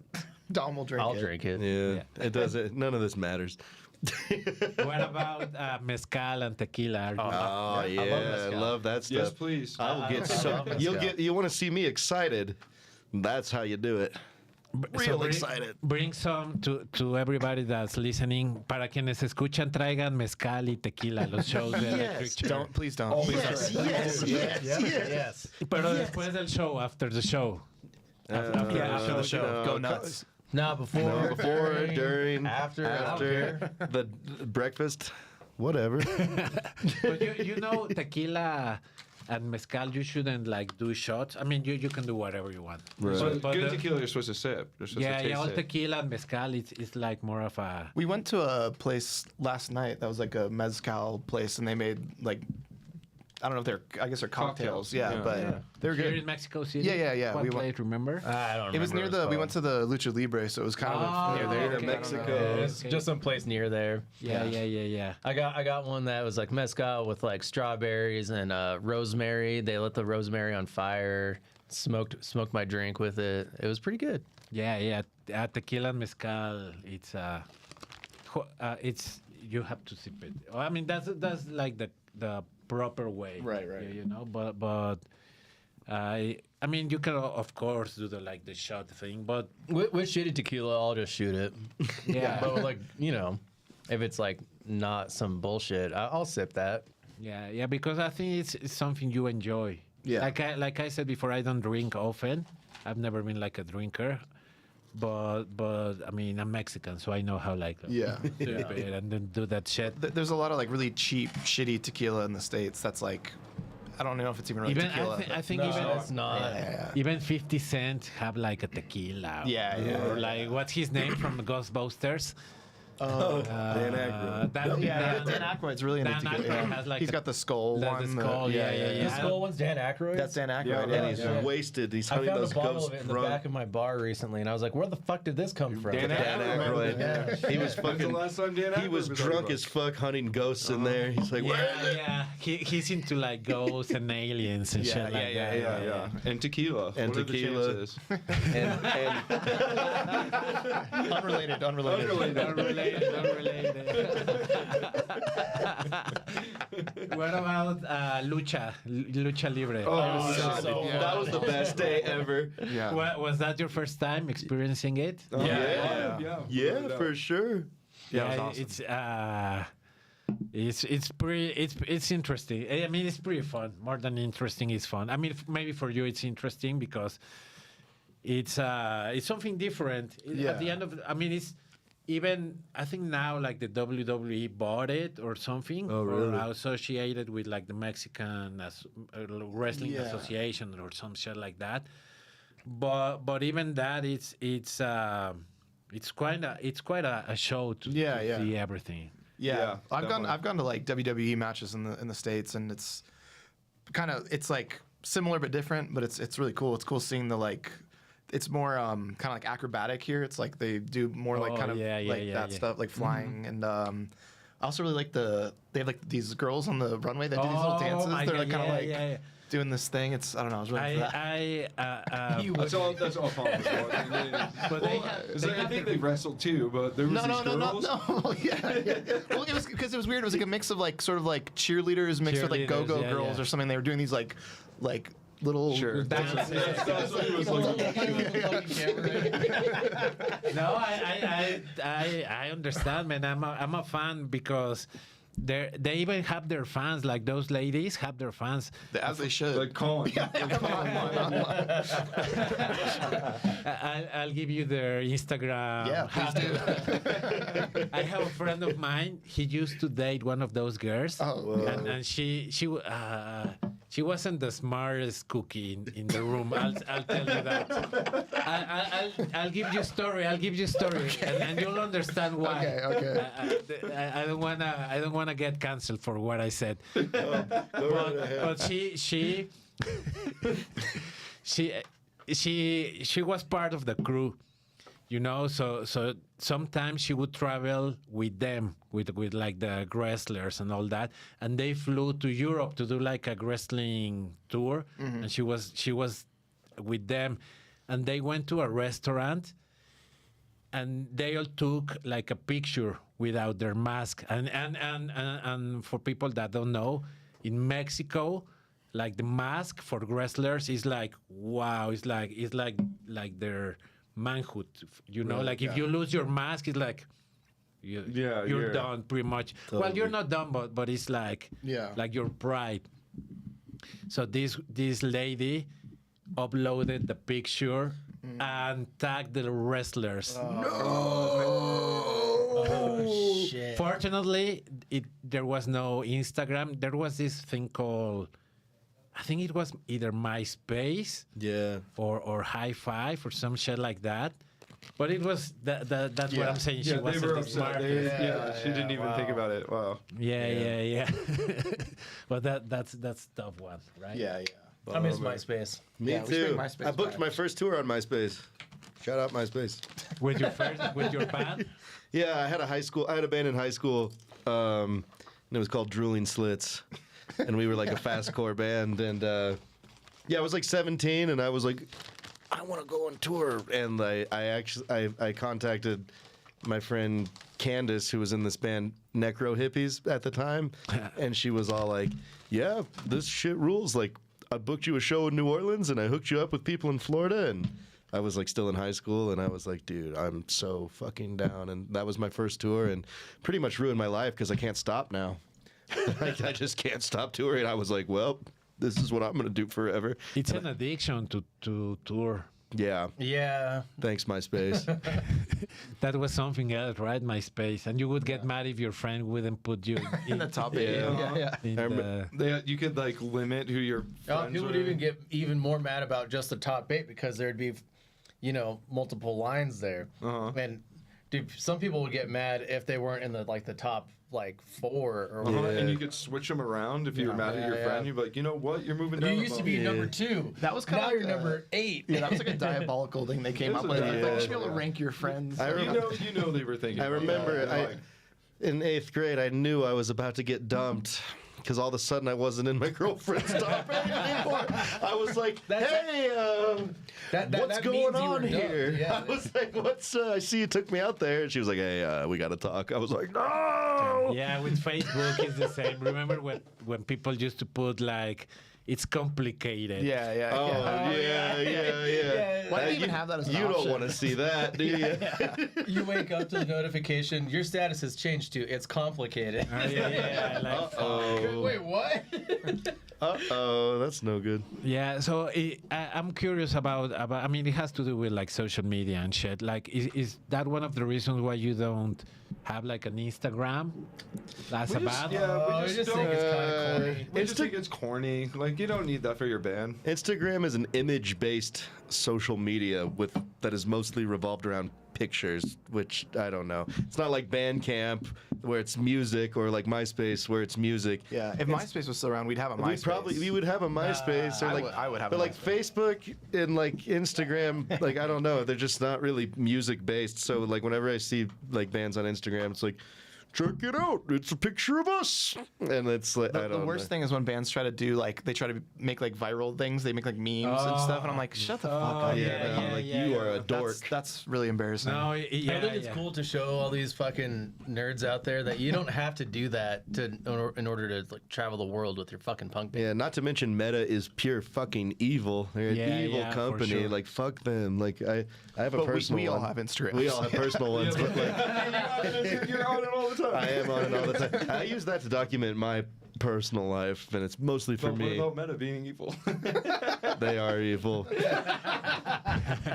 Dom will drink I'll it. drink it. Yeah, it doesn't. None of this matters. What about mezcal and tequila? Oh yeah, mezcal. love that stuff. Yes, please. I will get I so. love You'll mezcal. get. You want to see me excited? That's how you do it. Real excited. Bring some to everybody that's listening. Para quienes escuchan, traigan mezcal y tequila a los shows de Electric Chair. Don't, please don't. Yes. Pero después del show, after the show. After the show, you know, go nuts. No, before, during, after, I don't care. the breakfast, whatever. But you know, tequila and mezcal, you shouldn't like do shots. I mean, you can do whatever you want. Right. But good tequila, you're supposed to sip. You're supposed to Yeah, taste all it. tequila and mezcal, it's like more of a. We went to a place last night that was like a mezcal place, and they made like, I don't know if I guess they're cocktails. Cocktails, Yeah, yeah. but Yeah. they're Here good. in Mexico City. Yeah. What We place, remember? I don't remember. It was near what we called. went to the Lucha Libre, so it was kind Oh, of near there. okay. Mexico. Yeah, it's just some place near there. Yeah. I got one that was like mezcal with like strawberries and rosemary. They lit the rosemary on fire. Smoked my drink with it. It was pretty good. Yeah. Tequila and mezcal, it's you have to sip it. I mean, that's like the proper way. Right. You know, but I mean, you can of course do the shot thing, but With shitty tequila, I'll just shoot it. yeah, But like, you know, if it's like not some bullshit, I'll sip that. yeah, because I think it's something you enjoy. Yeah. Like I said before, I don't drink often. I've never been like a drinker. But I mean, I'm Mexican, so I know how like Yeah. sip it and then do that shit. There's a lot of like really cheap, shitty tequila in the States. That's like, I don't know if it's even really Even tequila. I think No, even it's not. Yeah. even 50 Cent have like a tequila. Yeah. Or like what's his name from Ghostbusters? Dan Aykroyd. Dan Aykroyd's really into Dan tequila. Aykroyd Yeah. has like He's got the skull the one. skull, yeah. The skull one's Dan Aykroyd. That's Dan Aykroyd. Yeah, And he's Yeah. wasted. He's I hunting found those a bottle ghosts of it in the drunk. back of my bar recently, and I was like, "Where the fuck did this come from?" Dan Dan Aykroyd. Yeah. He was When's the fucking. last time Dan He was Aykroyd drunk on as fuck hunting ghosts in there. He's like, Yeah. He's into like ghosts and aliens and shit like that. Yeah. And tequila. And What are the tequila. chances? and Unrelated. Unrelated. What about lucha libre? Oh, so Yeah. that was the best day ever. Yeah. Was that your first time experiencing it? Yeah, for sure. Yeah, it was awesome. It's interesting. I mean, it's pretty fun. More than interesting, it's fun. I mean, maybe for you it's interesting because it's something different. Yeah. At the end of, I mean, it's even I think now like the WWE bought it or something, Oh, really? or associated with like the Mexican Wrestling Yeah. Association or some shit like that. But even that, it's quite a show to see everything. Yeah, I've definitely. gone to like WWE matches in the States, and it's like similar but different, but it's really cool. It's cool seeing the like. It's more kind of like acrobatic here. It's like they do more like kind of that stuff, like flying, and I also really like they have like these girls on the runway that do these little dances. They're like kind of like doing this thing. It's I don't know. I was really into that. That's all fun. But I think they wrestled too, but there was No. these girls. Well, it was because it was weird. It was like a mix of like sort of like cheerleaders mixed with like go-go Cheerleaders, girls yeah. or something. They were doing these like little Sure. That's what he was looking No, I understand, man. I'm a fan because they even have their fans. Like those ladies have their fans. As they should. Like Colin. I'll give you their Instagram. Yeah, please do. I have a friend of mine. He used to date one of those girls, and she wasn't the smartest cookie in the room. I'll tell you that. I'll give you a story. And you'll understand why. Okay. I don't wanna get canceled for what I said. But she was part of the crew, you know. So sometimes she would travel with them, with like the wrestlers and all that, and they flew to Europe to do like a wrestling tour, and she was with them, and they went to a restaurant, and they all took like a picture without their mask, and for people that don't know, in Mexico, like the mask for wrestlers is like wow, it's like their manhood, you know. Right, like if you lose your mask, it's like you're done pretty much. Totally. Well, you're not done, but it's like like your pride. So this lady uploaded the picture and tagged the wrestlers. Oh, shit. Fortunately, there was no Instagram. There was this thing called, I think it was either MySpace or High Five or some shit like that. But it was that's what I'm saying. She they wasn't were the upset. smartest. She didn't even think about it. Wow. Yeah. But that's a tough one, right? Yeah. I miss MySpace. Me Yeah, we should too. bring MySpace I booked back. my first tour on MySpace. Shout out MySpace. With your band. Yeah, I had a band in high school, and it was called Drooling Slits, and we were like a fastcore band. And I was like 17, and I was like, I want to go on tour. And I contacted my friend Candace, who was in this band Necro Hippies at the time, and she was all like, "Yeah, this shit rules. Like, I booked you a show in New Orleans, and I hooked you up with people in Florida." And I was like still in high school, and I was like, dude, I'm so fucking down. And that was my first tour, and pretty much ruined my life because I can't stop now. I just can't stop touring. I was like, well, this is what I'm gonna do forever. It's an addiction to tour. Yeah. Yeah. Thanks, MySpace. That was something else, right? MySpace, and you would get mad if your friend wouldn't put you In the top Yeah. 8. Yeah. in I remember- the, You could like limit who your friends People would were. even get even more mad about just the top 8 because there'd be, multiple lines there. And dude, some people would get mad if they weren't in the top 4 or whatever. And you could switch them around if you were mad at your friend. You'd be like, you know what? You're moving down. You the used to bottom. be number 2. That was kinda now like you're number 8. Yeah, that was like a diabolical thing they came up with. Like, you should be able to rank your friends. I remember- You know they were thinking. I about remember that. in 8th grade, I knew I was about to get dumped because all of a sudden I wasn't in my girlfriend's top 8 anymore. I was like, hey, That what's means going you were on dumb. here? Yeah. I was like, I see you took me out there. And she was like, hey, we got to talk. I was like, no. yeah, with Facebook it's the same. Remember when people used to put like, it's complicated. Yeah. Oh, yeah. Why do they even have that as an You don't option? want to see that, do you? You wake up to the notification, your status has changed to it's complicated. Yeah, like, Uh-oh. Wait, what? Uh-oh, that's no good. yeah. So I'm curious about. I mean, it has to do with like social media and shit. Like, is that one of the reasons why you don't have like an Instagram as a band? I we just just think it's kind don't. of corny. We just think it's corny. Like you don't need that for your band. Instagram is an image-based social media that is mostly revolved around pictures, which I don't know. It's not like Bandcamp where it's music, or like MySpace where it's music. Yeah, if MySpace was still around, we'd have a MySpace. We would have a MySpace, or I like would have but a like MySpace. Facebook and like Instagram, like I don't know, they're just not really music based. So like whenever I see like bands on Instagram, it's like, check it out, it's a picture of us, and it's like I The don't worst know. thing is when bands try to do they try to make like viral things. They make like memes and stuff, and I'm like, shut the fuck up. Yeah, no, like you are a dork. That's really embarrassing. No, I think it's cool to show all these fucking nerds out there that you don't have to do that in order to like travel the world with your fucking punk band. Yeah, not to mention Meta is pure fucking evil. They're Yeah, an evil yeah, for company. sure. Like fuck them. Like I have a But personal we all one. have Instagram. We all have personal ones, but like You're on it all the the time. I am on it all the time. I use that to document my personal life, and it's mostly for But me. what about Meta being evil? They are evil.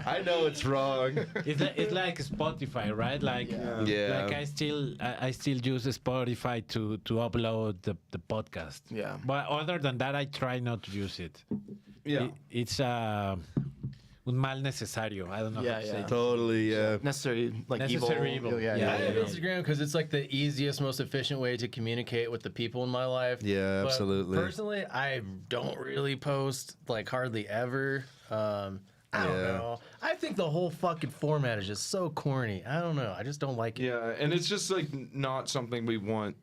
I know it's wrong. It's like Spotify, right? Like, Yeah. like I still use Spotify to upload the podcast. Yeah. But other than that, I try not to use it. Yeah. It's un mal necesario. I don't know Yeah, how to say yeah. it. Totally, yeah. Necessary, like Necessary evil. Yeah, Yeah, I have yeah. Instagram because it's like the easiest, most efficient way to communicate with the people in my life. Yeah, But absolutely. personally, I don't really post like hardly ever. I don't Yeah. know. I think the whole fucking format is just so corny. I don't know. I just don't like it. Yeah, and it's just like not something we want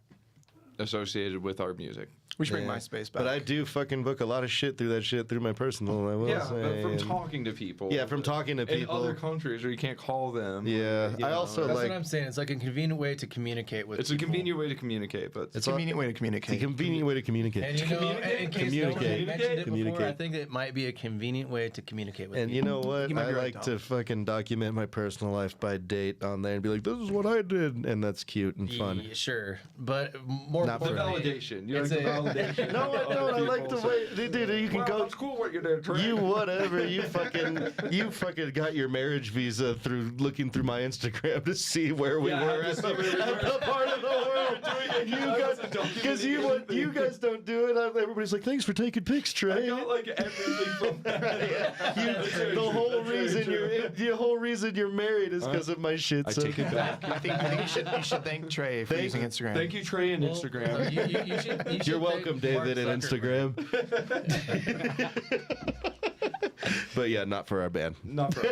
associated with our music. We should bring Yeah. MySpace back. But I do fucking book a lot of shit through that shit through my personal. I will Yeah, say. but from And- talking to people. Yeah, from talking to in people. other countries where you can't call them. Yeah, you I know, also That's like. what I'm saying. It's like a convenient way to communicate with It's a people. convenient way to communicate, but it's a convenient way to It's a communicate. convenient way to communicate. And you know, Communicate? in case no one had Communicate. mentioned it before, Communicate. I think it might be a convenient way to communicate with And people. you know what? You might I be right, like Dom. to fucking document my personal life by date on there and be like, "This is what I did," and that's cute and fun. Yeah, sure, but more Not for the importantly, validation. You like it's the a- validation. No, I of don't. I other like the people way, saying, dude. You can "Wow, go. that's cool what you did, Trey." You whatever. You fucking got your marriage visa through looking through my Instagram to see where we Yeah, were to at see the, where we at were. the part of the world. And you guys, because you guys don't do it. Everybody's like, "Thanks for taking pics, I Trey." got like everything from that. The whole reason you're married is because of my shit. I So take it back. I think you should thank Trey for using Instagram. Thank you, Trey, and Well, Instagram. You should you're thank welcome, David, and Mark Zuckerberg. Instagram. But yeah, not for our band. Not for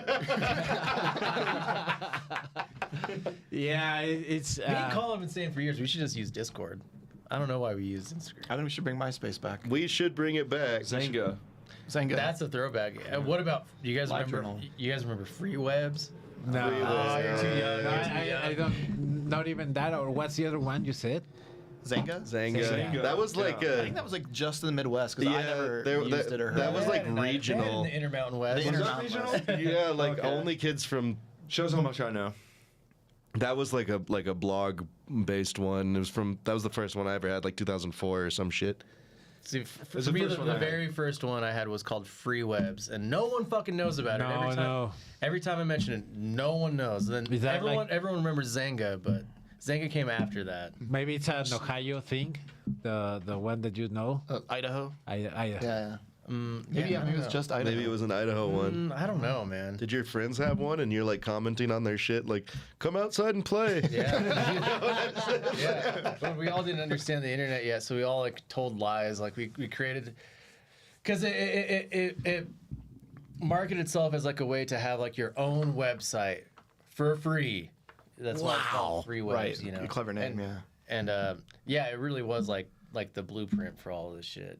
Yeah, it's. Me and Colin have been saying for years we should just use Discord. I don't know why we use Instagram. I think we should bring MySpace back. We should bring it back. Zanga. Zanga. That's a throwback. What about you guys Live remember? journal. You guys remember free webs? No, Free Webs. you're too young. No, You're too young. I don't. Not even that. Or what's the other one you said? Zanga. Zanga. That was like I think that was like just in the Midwest because I never used it or heard that of was it. like Yeah, and regional. in the Intermountain West. The Was that Intermountain regional? West. Yeah, like Okay. only kids from. Shows how much I know. That was like a blog based one. It was that was the first one I ever had, like 2004 or some shit. See, It's for the me, first the one I had. very first one I had was called Free Webs, and no one fucking knows about it. No. Every time I mention it, no one knows. Then Is that everyone remembers Zanga, but Zanga came after that. Maybe it's an Ohio thing. The one that you know. Idaho. I Maybe I maybe it was don't just Idaho. Maybe it was an Idaho one. I don't know, man. Did your friends have one and you're like commenting on their shit, like, come outside and play? Yeah. Yeah. But we all didn't understand the internet yet, so we all like told lies. Like we created, because it marketed itself as like a way to have like your own website for free. That's why it's called Free Webs. Right. You know, A clever name, And- yeah. And yeah, it really was like the blueprint for all of this shit.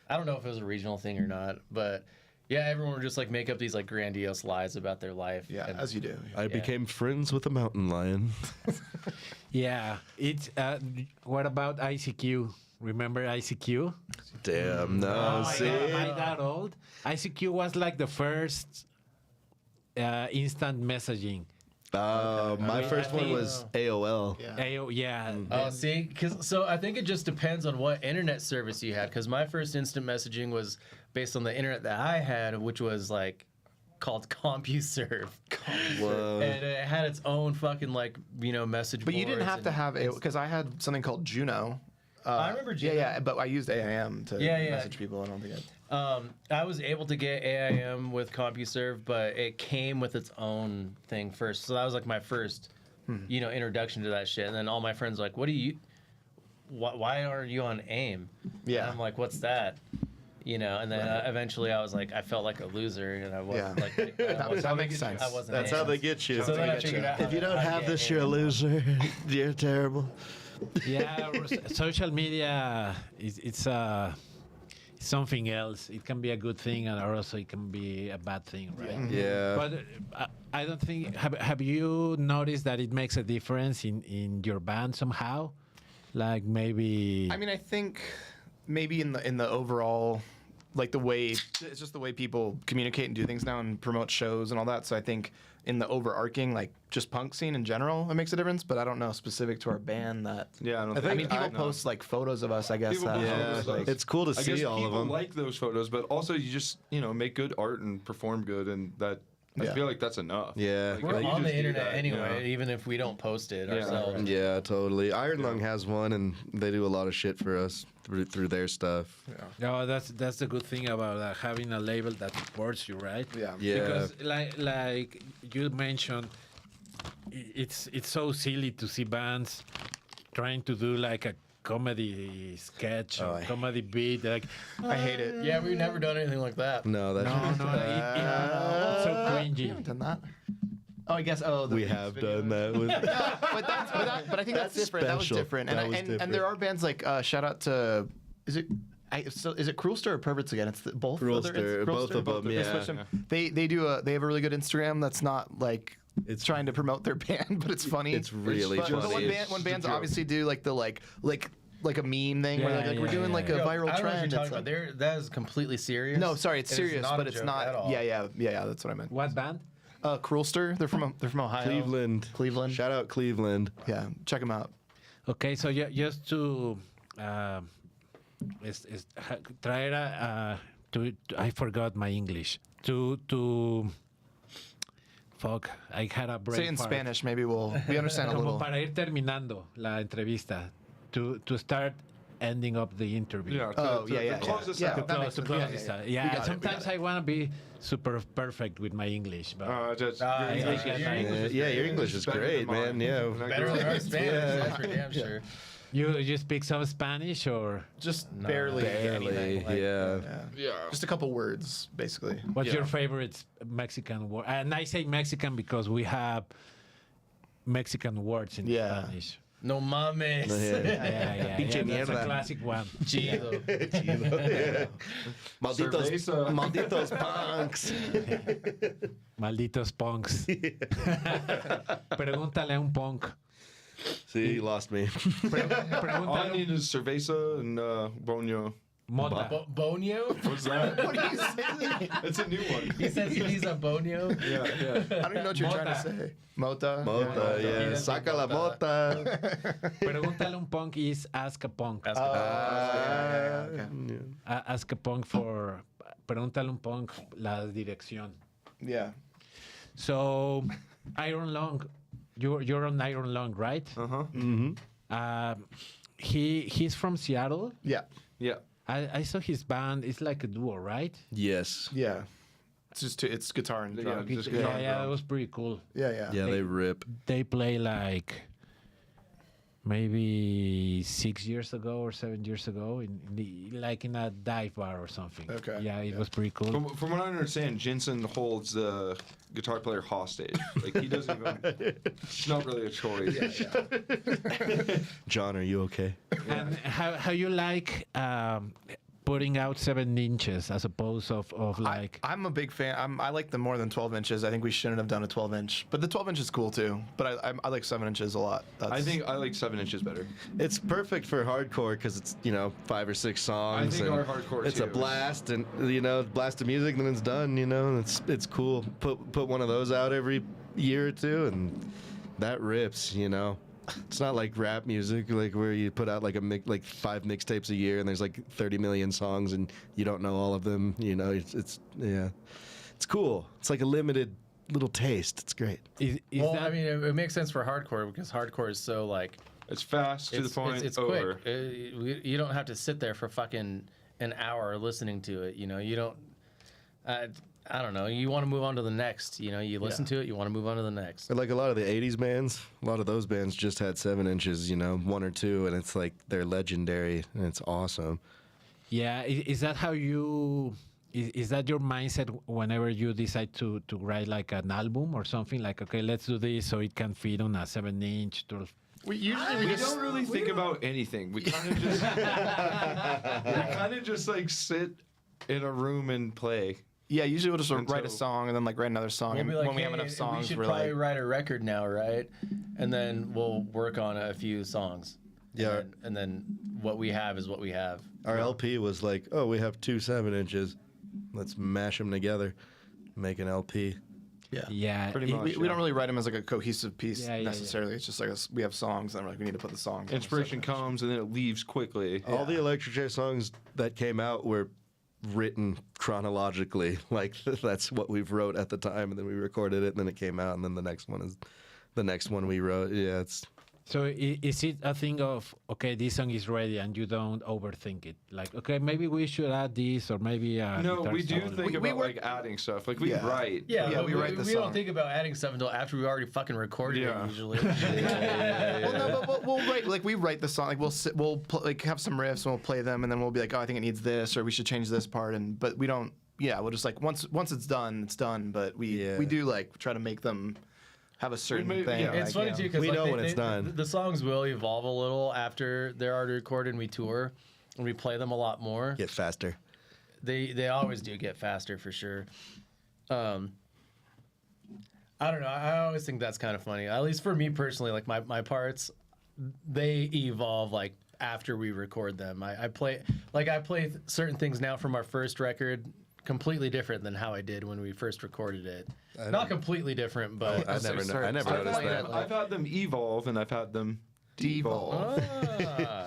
I don't know if it was a regional thing or not, but yeah, everyone would just like make up these like grandiose lies about their life. Yeah, and, as you do. I became friends with a mountain lion. Yeah. It's. What about ICQ? Remember ICQ? Damn, no, Am see? I that old? ICQ was like the first instant messaging. My first one was AOL. Yeah. Yeah. Oh, see, so I think it just depends on what internet service you had. Because my first instant messaging was based on the internet that I had, which was like called CompuServe, Whoa. and it had its own fucking like message. But you didn't boards have to and- have it because I had something called Juno. I remember Juno. Yeah, but I used AIM to Yeah, yeah. message people. I don't think I. I was able to get AIM with CompuServe, but it came with its own thing first. So that was like my first, introduction to that shit. And then all my friends were like, "What do you? Why aren't you on AIM?" Yeah. And I'm like, "What's that?" And then eventually I was like, I felt like a loser, and I wasn't Yeah. like. That makes sense. I wasn't. That's AIM. how they get you. So then I figured out. If you don't have this, you're a loser. You're terrible. Yeah. Social media it's something else. It can be a good thing, and also it can be a bad thing, right? Yeah. But I don't think. Have you noticed that it makes a difference in your band somehow? Like maybe. I mean, I think maybe in the overall like the way it's just the way people communicate and do things now and promote shows and all that. So I think in the overarching like just punk scene in general, it makes a difference. But I don't know specific to our band that. Yeah, I mean, people post like photos of us. I guess. People That post Yeah, photos, like, it's cool to I guess see all of people them. like those photos, but also you just make good art and perform good, and that I Yeah. feel like that's enough. Yeah. Like, We're you on just the do internet that, anyway, even if we don't post it Yeah. ourselves. Yeah, totally. Iron Lung has one, and they do a lot of shit for us through their stuff. No, that's the good thing about having a label that supports you, right? Yeah. Yeah. Because like you mentioned, it's so silly to see bands trying to do like a comedy sketch or comedy beat. Like, I hate it. Yeah, we've never done anything like that. No, that's no, it's so cringy. Done that? Oh, I guess. Oh, the we Beats have video. done that with. But I think that's different. That was special. different. That And, was and different. there are bands like shout out to is it Cruelster or Perverts again? It's both. Cruelster, both of them, They yeah. switch them. They have a really good Instagram that's not like It's- trying to promote their band, but it's funny. It's really But funny. when bands a joke. obviously do like the like a meme thing where Yeah, like we're yeah, doing yeah, like yeah. a Yo, viral I don't know what trend. you're It's talking like, about. That is completely serious. no, sorry, it's It is serious, not but a it's joke not. at all. Yeah, that's what I meant. What band? Cruelster. They're from Ohio. Cleveland. Shout out Cleveland. Yeah, check them out. Okay, so just to traer I forgot my English. To fuck, I had a brain Say it in fart. Spanish, maybe we understand a Como little. para ir terminando la entrevista. To start ending up the interview. Yeah. Oh, yeah. Close this Yeah, out. that makes To sense. close Yeah, this yeah, out. We Yeah, got it, we sometimes got I want to be super perfect with my English, but Yeah, your English is great, man. Yeah. Better than our Spanish, that's for damn sure. you speak some Spanish or Just barely. anything, like, yeah. Yeah. Just a couple words, basically. what's your favorite Mexican word? And I say Mexican because we have Mexican words in Yeah. Spanish. No mames. Yeah, Pinche that's a mierda. classic one. Chido. Malditos punks. Malditos punks. Pregúntale a un punk. See, you lost me. All I Pregúntale need is cerveza and boño. Mota. Bonio? What's that? What are you saying? It's a new one. He says he's a bonio. Yeah. I don't even know what you're trying to say. Mota. Mota, yeah. Yeah. Saca la mota. Pregúntale a un punk is ask a punk. Ask a Okay. Ask a punk for. Pregúntale a un punk la dirección. Yeah. So, Iron Lung, you're on Iron Lung, right? Uh-huh. He's from Seattle. Yeah. Yeah. I saw his band. It's like a duo, right? Yes. Yeah. It's just it's guitar and Yeah, drums. just Yeah, guitar and that drums. was pretty cool. Yeah. Yeah, they rip. They play like maybe 6 years ago or 7 years ago in a dive bar or something. Okay. Yeah, it was pretty cool. From what I understand, Jensen holds the guitar player hostage. Like he doesn't even. It's not really a choice. John, are you okay? And how you like putting out 7 inches as opposed of like I'm a big fan. I like them more than 12 inches. I think we shouldn't have done a 12 inch, but the 12 inch is cool too. But I like 7 inches a lot. I think I like 7 inches better. It's perfect for hardcore because it's 5 or 6 songs. I think and our hardcore it's a too. blast, and blast of music, then it's done. It's cool. Put one of those out every year or two, and that rips. It's not like rap music, like where you put out like 5 mixtapes a year, and there's like 30 million songs, and you don't know all of them. It's cool. It's like a limited little taste. It's great. is Well, that I mean, it makes sense for hardcore because hardcore is so like It's fast to the point. It's over. quick. You don't have to sit there for fucking an hour listening to it. You don't. I don't know. You want to move on to the next. You listen to it. You want to move on to the next. Like a lot of the 80s bands, a lot of those bands just had 7 inches, 1 or 2, and it's like they're legendary, and it's awesome. Yeah, is that how you? Is that your mindset whenever you decide to write like an album or something? Like, okay, let's do this so it can fit on a 7-inch. we don't really think about anything. We kind of just like sit in a room and play. Yeah, usually we'll just write a Until- song and then like write another song. And We'll be like, when we have "Hey, enough songs, we should we're probably like, write a record now, right? And then we'll work on a few songs. Yeah. And then what we have is what we have. Our LP was like, oh, we have 2 7-inches. Let's mash them together, make an LP. Yeah, Pretty much. We don't really write them as like a cohesive piece Yeah, yeah, necessarily. It's just like we have songs, and we're like, we need to put the songs. on the Inspiration 7-inch. comes and then it leaves quickly. All the Electric Chair songs that came out were written chronologically. Like that's what we wrote at the time, and then we recorded it, and then it came out, and then the next one is the next one we wrote. Yeah, it's So is it a thing of, okay, this song is ready and you don't overthink it? Like, okay, maybe we should add this or maybe No, guitar we do solo. think We about work- like adding stuff. Like we Yeah. write. Yeah, we write the we song. don't think about adding stuff until after we already fucking recorded Yeah. it usually. Well, no, but we'll write like we write the song. Like we'll like have some riffs and we'll play them, and then we'll be like, oh, I think it needs this, or we should change this part. And but we don't. Yeah, we'll just like once it's done, it's done. But we do like try to make them have a certain made- thing. yeah. It's like, funny too because We like, know when it's done. The songs will evolve a little after they're already recorded and we tour, and we play them a lot more. get faster. They always do get faster for sure. I don't know. I always think that's kind of funny. At least for me personally, like my parts, they evolve like after we record them. I play certain things now from our first record completely different than how I did when we first recorded it. Not completely different, but I never noticed that. I've had them evolve and I've had them devolve.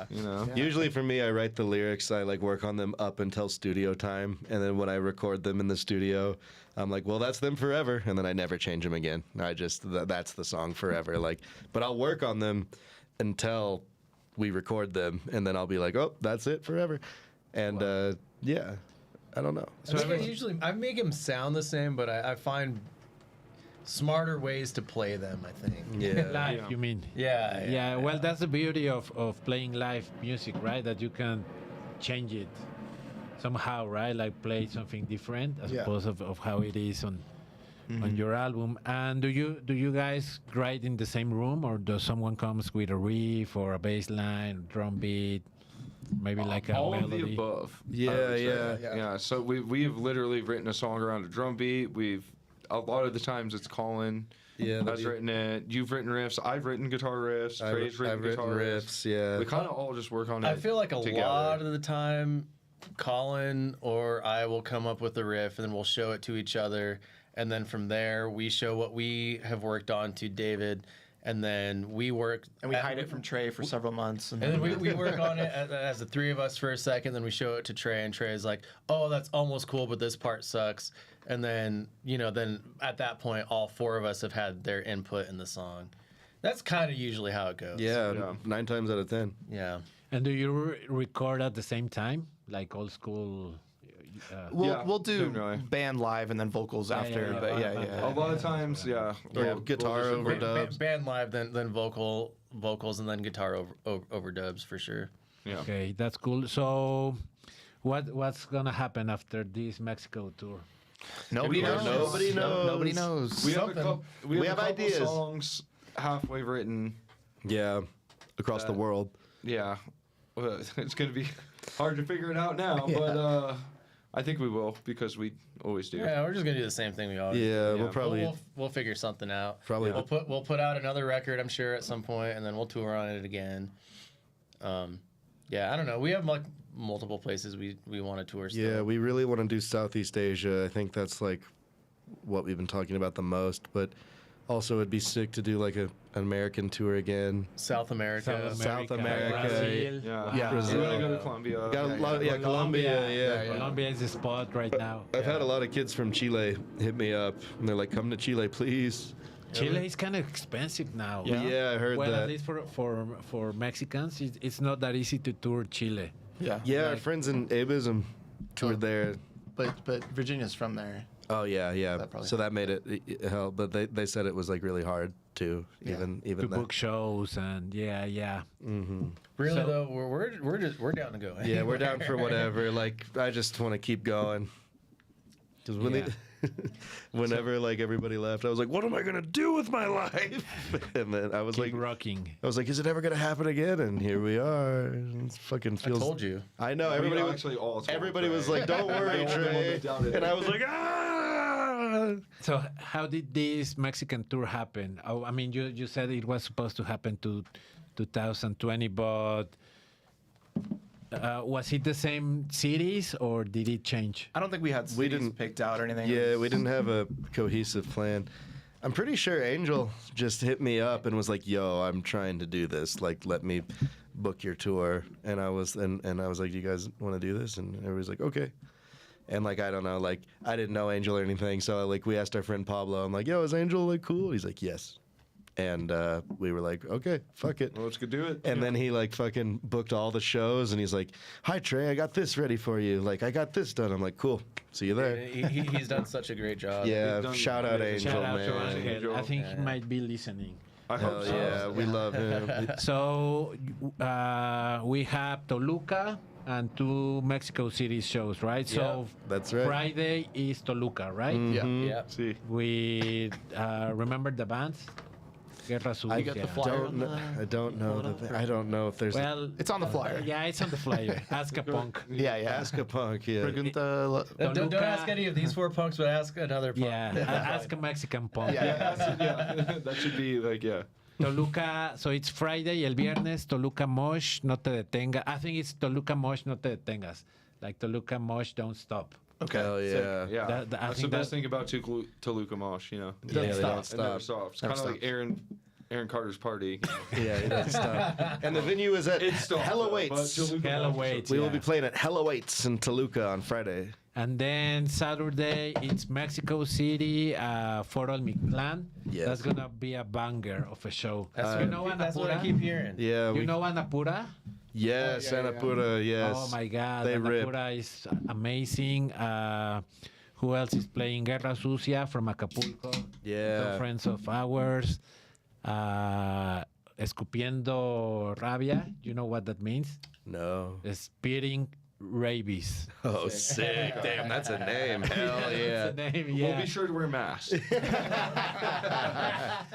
You know. Usually for me, I write the lyrics. I like work on them up until studio time, and then when I record them in the studio, I'm like, well, that's them forever, and then I never change them again. I just that's the song forever. Like, but I'll work on them until we record them, and then I'll be like, oh, that's it forever, and yeah, I don't know. So I make them sound the same, but I find smarter ways to play them. I think. Yeah. Live, Yeah. you mean? Yeah. Well, that's the beauty of playing live music, right? That you can change it somehow, right? Like play something different as opposed of how it is on your album. And do you guys write in the same room, or does someone comes with a riff or a bass line, drum beat, maybe like a All of melody? the above. Yeah, I would say. yeah. Yeah. So we've literally written a song around a drum beat. A lot of the times it's Colin. Yeah, That's written it. You've written riffs. I've written guitar riffs. Trey's I've written guitar riffs. Yeah. We kind of all just work on it. I feel like a together. lot of the time, Colin or I will come up with a riff, and then we'll show it to each other, and then from there we show what we have worked on to David, and then we work and we hide it from Trey for several months, And then we work on it as the three of us for a second, then we show it to Trey, and Trey's like, oh, that's almost cool, but this part sucks. And then, then at that point, all four of us have had their input in the song. That's kind of usually how it goes. Yeah, 9 times out of 10. Yeah. And do you record at the same time, like old school? We'll do generally. band live and then vocals after. yeah, But A lot of times, yeah. Guitar just- overdubs. Band live, then vocals, and then guitar overdubs for sure. Yeah. Okay, that's cool. So, what's gonna happen after this Mexico tour? Nobody knows. Nobody knows. Nobody knows. We have a couple, we have have a couple ideas. songs halfway written. Yeah, across the world. Yeah. Well, it's going to be hard to figure it out now, but I think we will because we always do. Yeah, we're just gonna do the same thing we always do. Yeah, we'll Yeah. probably. We'll figure something out. Probably we'll put out another record, I'm sure, at some point, and then we'll tour on it again. Yeah, I don't know. We have like multiple places we want to tour. Still. Yeah, we really want to do Southeast Asia. I think that's like what we've been talking about the most. But also, it'd be sick to do like an American tour again. South America. South America. Brazil. Yeah. Brazil. We're going to go to Colombia. Got a lot, Colombia. Yeah. Colombia is the spot right now. I've had a lot of kids from Chile hit me up, and they're like, "Come to Chile, please." Chile is kind of expensive now. Yeah, I heard Well, that. at least for Mexicans, it's not that easy to tour Chile. Yeah. Yeah, our friends in Abism toured there. But Virginia's from there. Oh yeah. That probably So that made it hell. But they said it was like really hard too. Even To that. book shows and yeah. Really So- though, we're down to go. Yeah, we're down for whatever. Like, I just want to keep going. Because when whenever like everybody left, I was like, "What am I gonna do with my life?" And then I was Keep like, rocking. "Is it ever gonna happen again?" And here we are. It fucking I feels. told you. I know. We Everybody was actually all told Everybody was Trey. like, "Don't worry, I'm the only one Trey," that doubted and it. I was like, "Ah!" So how did this Mexican tour happen? Oh, I mean, you said it was supposed to happen 2020, but was it the same cities or did it change? I don't think we had cities didn't- picked out or anything. Yeah, we didn't have a cohesive plan. I'm pretty sure Angel just hit me up and was like, "Yo, I'm trying to do this. Like, let me book your tour." And I was like, "You guys want to do this?" And everybody's like, "Okay." And like, I don't know, like I didn't know Angel or anything, so like we asked our friend Pablo. I'm like, "Yo, is Angel like cool?" He's like, "Yes." And we were like, "Okay, fuck it." Well, let's go do it. And then he like fucking booked all the shows, and he's like, "Hi Trey, I got this ready for you. Like I got this done." I'm like, "Cool, see you there." He's done such a great job. Yeah, done shout out amazing. Angel, Shout out to man. Angel. I think he might be listening. I hope Hell so. yeah, we love him. So we have Toluca and 2 Mexico City shows, right? So That's right. Friday is Toluca, right? Mhm. Yeah. See, We remember the bands? Guerra Sucia. got the flyer. I don't know if there's Well, It's on the flyer. yeah, it's on the flyer. Ask a punk. Yeah, yeah. Ask a Punk, yeah. Pregunta. Don't ask any of these 4 punks, but ask another punk. Yeah, ask a Mexican punk. Yeah. that should be like, yeah. Toluca, so it's Friday, el viernes, Toluca Mosh, no te detengas. I think it's Toluca Mosh, no te detengas. Like Toluca Mosh, don't stop. Okay. Hell yeah. Yeah, I that's the think best that- thing about Toluca Mosh, you know. Yeah, they don't It never stop. stops. Never Kind of like stops. Aaron Carter's party. Yeah, he doesn't stop. And the venue is at It's still Hella but Waits. Toluca Hella Mosh, Waits. We will yeah. be playing at Hella Waits in Toluca on Friday. And then Saturday, it's Mexico City, Fort Mictlan. Yes. That's going to be a banger of a show. That's, you know that's what I Anapura? keep hearing. Yeah, You we, know Anapura? yes, Anapura, yes. Oh my God, They rip. Anapura is amazing. Who else is playing? Guerra Sucia from Acapulco. Yeah. Some friends of ours. Escupiendo rabia. You know what that means? No. Spitting rabies. Oh, sick. Damn, that's a name. Hell yeah. That's the name, We'll yeah. be sure to wear masks. Dude, that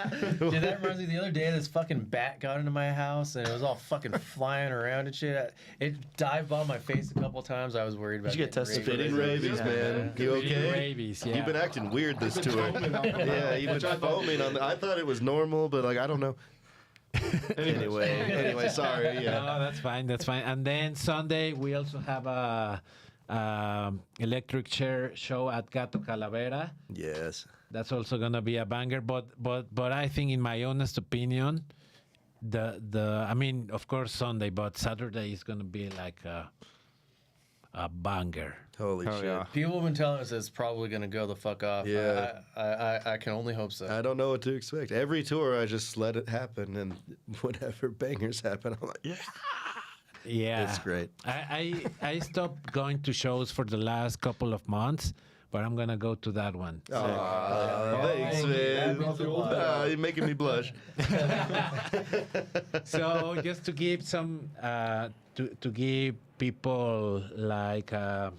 reminds me. The other day, this fucking bat got into my house, and it was all fucking flying around and shit. It dived by my face a couple times. I was worried about. Did you get getting tested? Spitting rabies, man. You Spitting okay? rabies, yeah. You've been acting weird this tour. Yeah, you've been foaming on the. I thought it was normal, but like I don't know. Anyway, sorry. Yeah. No, that's fine. That's fine. And then Sunday we also have a electric chair show at Gato Calavera. Yes. That's also gonna be a banger. But I think, in my honest opinion, the I mean, of course Sunday, but Saturday is gonna be like a banger. Holy Hell shit. yeah. People have been telling us it's probably gonna go the fuck off. Yeah. I can only hope so. I don't know what to expect. Every tour, I just let it happen, and whatever bangers happen, I'm like, yeah. Yeah, It's great. I stopped going to shows for the last couple of months, but I'm gonna go to that one. Thanks, That man. means a lot. You're making me blush. So just to give some to give people like a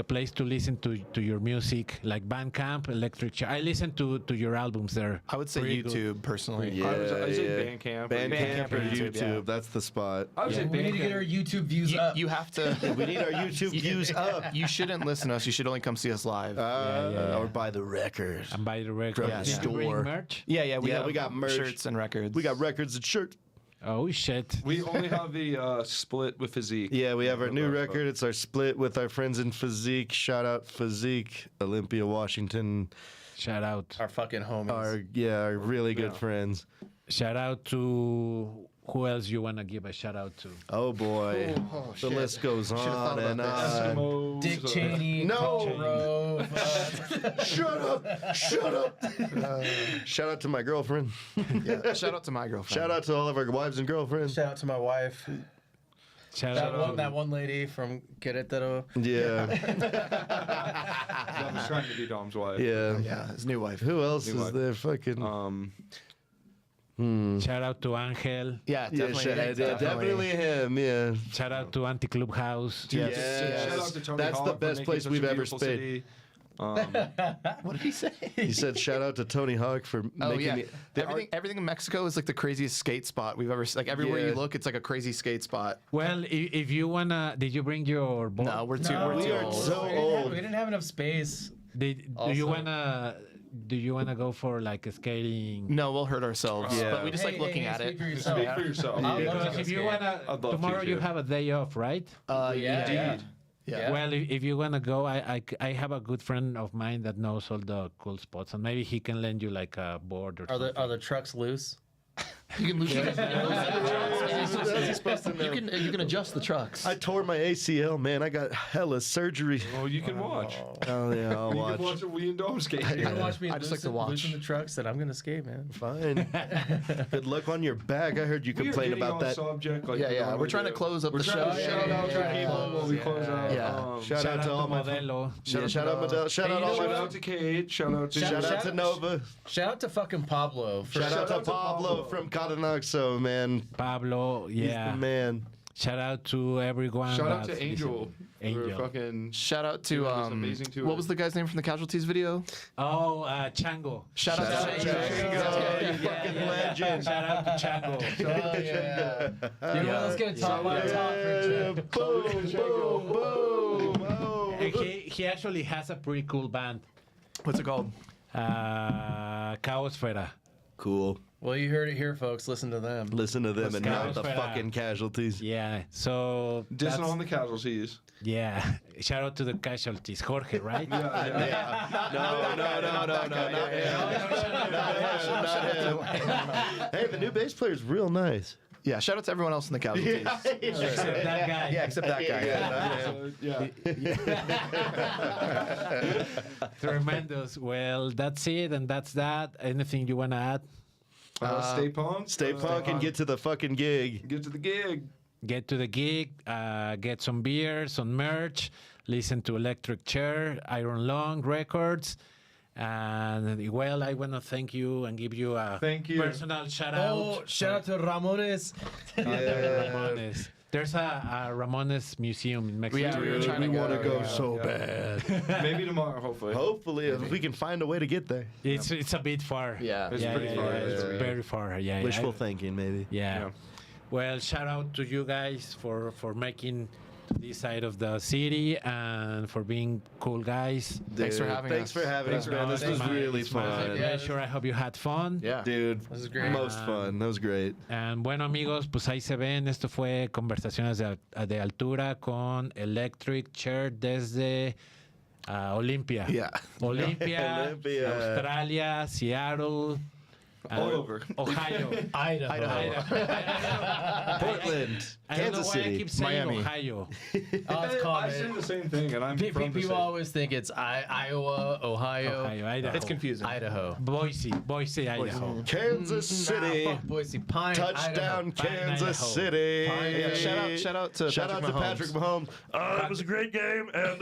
place to listen to your music, like Bandcamp, Electric Chair. I listen to your albums there. I would say Pretty good. YouTube personally. Yeah, I say Bandcamp. Bandcamp or YouTube, YouTube. yeah. That's the spot. I would say We need to get our Bandcamp. YouTube views up. You have to. We need our YouTube views up. You shouldn't listen to us. You should only come see us live. yeah. Or buy the record. And buy the record. From the Did you bring store. merch? yeah, Yeah, we got merch. shirts and records. We got records and shirts. Oh shit! We only have the split with Physique. Yeah, we have our new record. It's our split with our friends in Physique. Shout out Physique, Olympia, Washington. Shout out! Our fucking homies. Our really good friends. Shout out to who else you wanna give a shout out to? Oh boy, the shit. list goes Should've thought on and about on. Dick Cheney. No. Karl Rove, Shut up! Shut up! Shout out to my girlfriend. Yeah, shout out to my girlfriend. Shout out to all of our wives and girlfriends. shout out to my wife. Shout out That one lady from Querétaro. Yeah, I was trying to be Dom's wife. yeah. Yeah, his new wife. Who else New is wife. there? Fucking. Shout out to Angel. Yeah, Yeah, definitely. definitely him. Yeah. Shout out to Anti Clubhouse. Yes. Yes. Shout out to Tony That's the Hawk for best making place such we've a ever beautiful stayed. city. What did he say? He said, "Shout out to Tony Hawk for Oh making yeah, the everything in Mexico is like the craziest skate spot we've ever. Like everywhere Yeah. you look, it's like a crazy skate spot. Well, if you wanna, did you bring your board? No, we're too. No, we're we too are old. so we old. didn't have enough space. Do you Also- wanna do you want to go for like skating? No, we'll hurt ourselves. Yeah. But we just like looking at Speak it. for yourself. Speak for yourself. I'd love to Because go if you skate. wanna, I'd love tomorrow to, you too. have a day off, right? Yeah. Yeah. Well, if you wanna go, I have a good friend of mine that knows all the cool spots, and maybe he can lend you like a board or Are something. the trucks loose? You can lose You can adjust the trucks. I tore my ACL, man. I got hella surgery. Well, you can watch. Oh yeah, I'll You watch. can watch William Dome skate. You're gonna watch me I just like to loosen, watch. loosen the trucks, and I'm gonna skate, man. Fine. Good luck on your back. I heard you We are complain getting about off that. subject, like Yeah, we yeah. normally We're trying to do. close up We're the trying show. to shout out to people while we close out. Yeah. Shout out to all to my Modelo. shout out Modelo. Shout out all Shout my out to Cade. Shout out to shout out to Nova. Shout out to fucking Pablo. For Shout out to Pablo from Cadenoxo, man. Pablo, He's yeah. the man. Shout out to everyone. Shout out that's to Angel. listening. For Angel. fucking Shout out to Doing this amazing tour. what was the guy's name from the Casualties video? Oh, Chango. Shout out Shout out to to Chango. Chango, you fucking legend. Shout out to Chango. Oh, yeah. Dude, Yeah. let's get a top on top for Yeah, Chip. boom, boom, boom. Oh. And he actually has a pretty cool band. What's it called? Caosfera. Cool. Well, you heard it here, folks. Listen to them. Listen to them and not the Caosfera. fucking casualties. Yeah. So dissing that's- on the casualties. yeah. Shout out to the casualties, Jorge, right? No, not him. Hey, the new bass player is real nice. Yeah, shout out to everyone else in the Casualties. Except that guy. Yeah, except that guy. Tremendous. Well, that's it, and that's that. Anything you want to add? Stay punk. Stay punk and get to the fucking gig. Get to the gig. Get to the gig, get some beer, some merch, listen to Electric Chair, Iron Lung Records. And well, I want to thank you and give you a Thank you. personal shout Oh, out. shout out to Ramones. Ramones. There's a Ramones museum in Mexico. Yeah, we were trying to want to go yeah, so yeah. bad. Maybe tomorrow, hopefully. Hopefully, if we can find a way to get there. It's a bit far. Yeah. It's pretty far, It's yeah. very far. Yeah. Wishful thinking, maybe. Yeah. Yeah. Well, shout out to you guys for making this side of the city and for being cool guys. Thanks for having Thanks us. for having us, man. This was really fun. Yeah, sure. I hope you had fun. Yeah. Dude, This is great. most fun. That was great. And bueno, amigos, pues ahí se ven. Esto fue Conversaciones de Altura con Electric Chair desde Olympia. Yeah. Olympia, Olympia. Australia, Seattle, All over. Ohio. Idaho. Portland, I don't know Kansas why I City. keep saying Miami. Ohio. Oh, it's I called say the same thing, and I'm from the People same. always think it's Iowa, Ohio, Ohio, Idaho. It's confusing. Idaho. Boise, Idaho. Kansas City. Nah, fuck Boise. Pine, Touchdown, Idaho. Kansas Idaho. City. Yeah, shout out to Shout Patrick out to Patrick Mahomes. It was a great game, and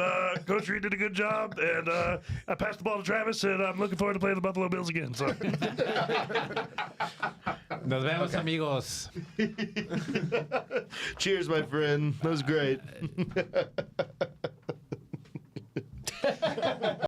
Coach Reed did a good job. And I passed the ball to Travis, and I'm looking forward to playing the Buffalo Bills again. So. Nos vemos, amigos. Cheers, my friend. That was great.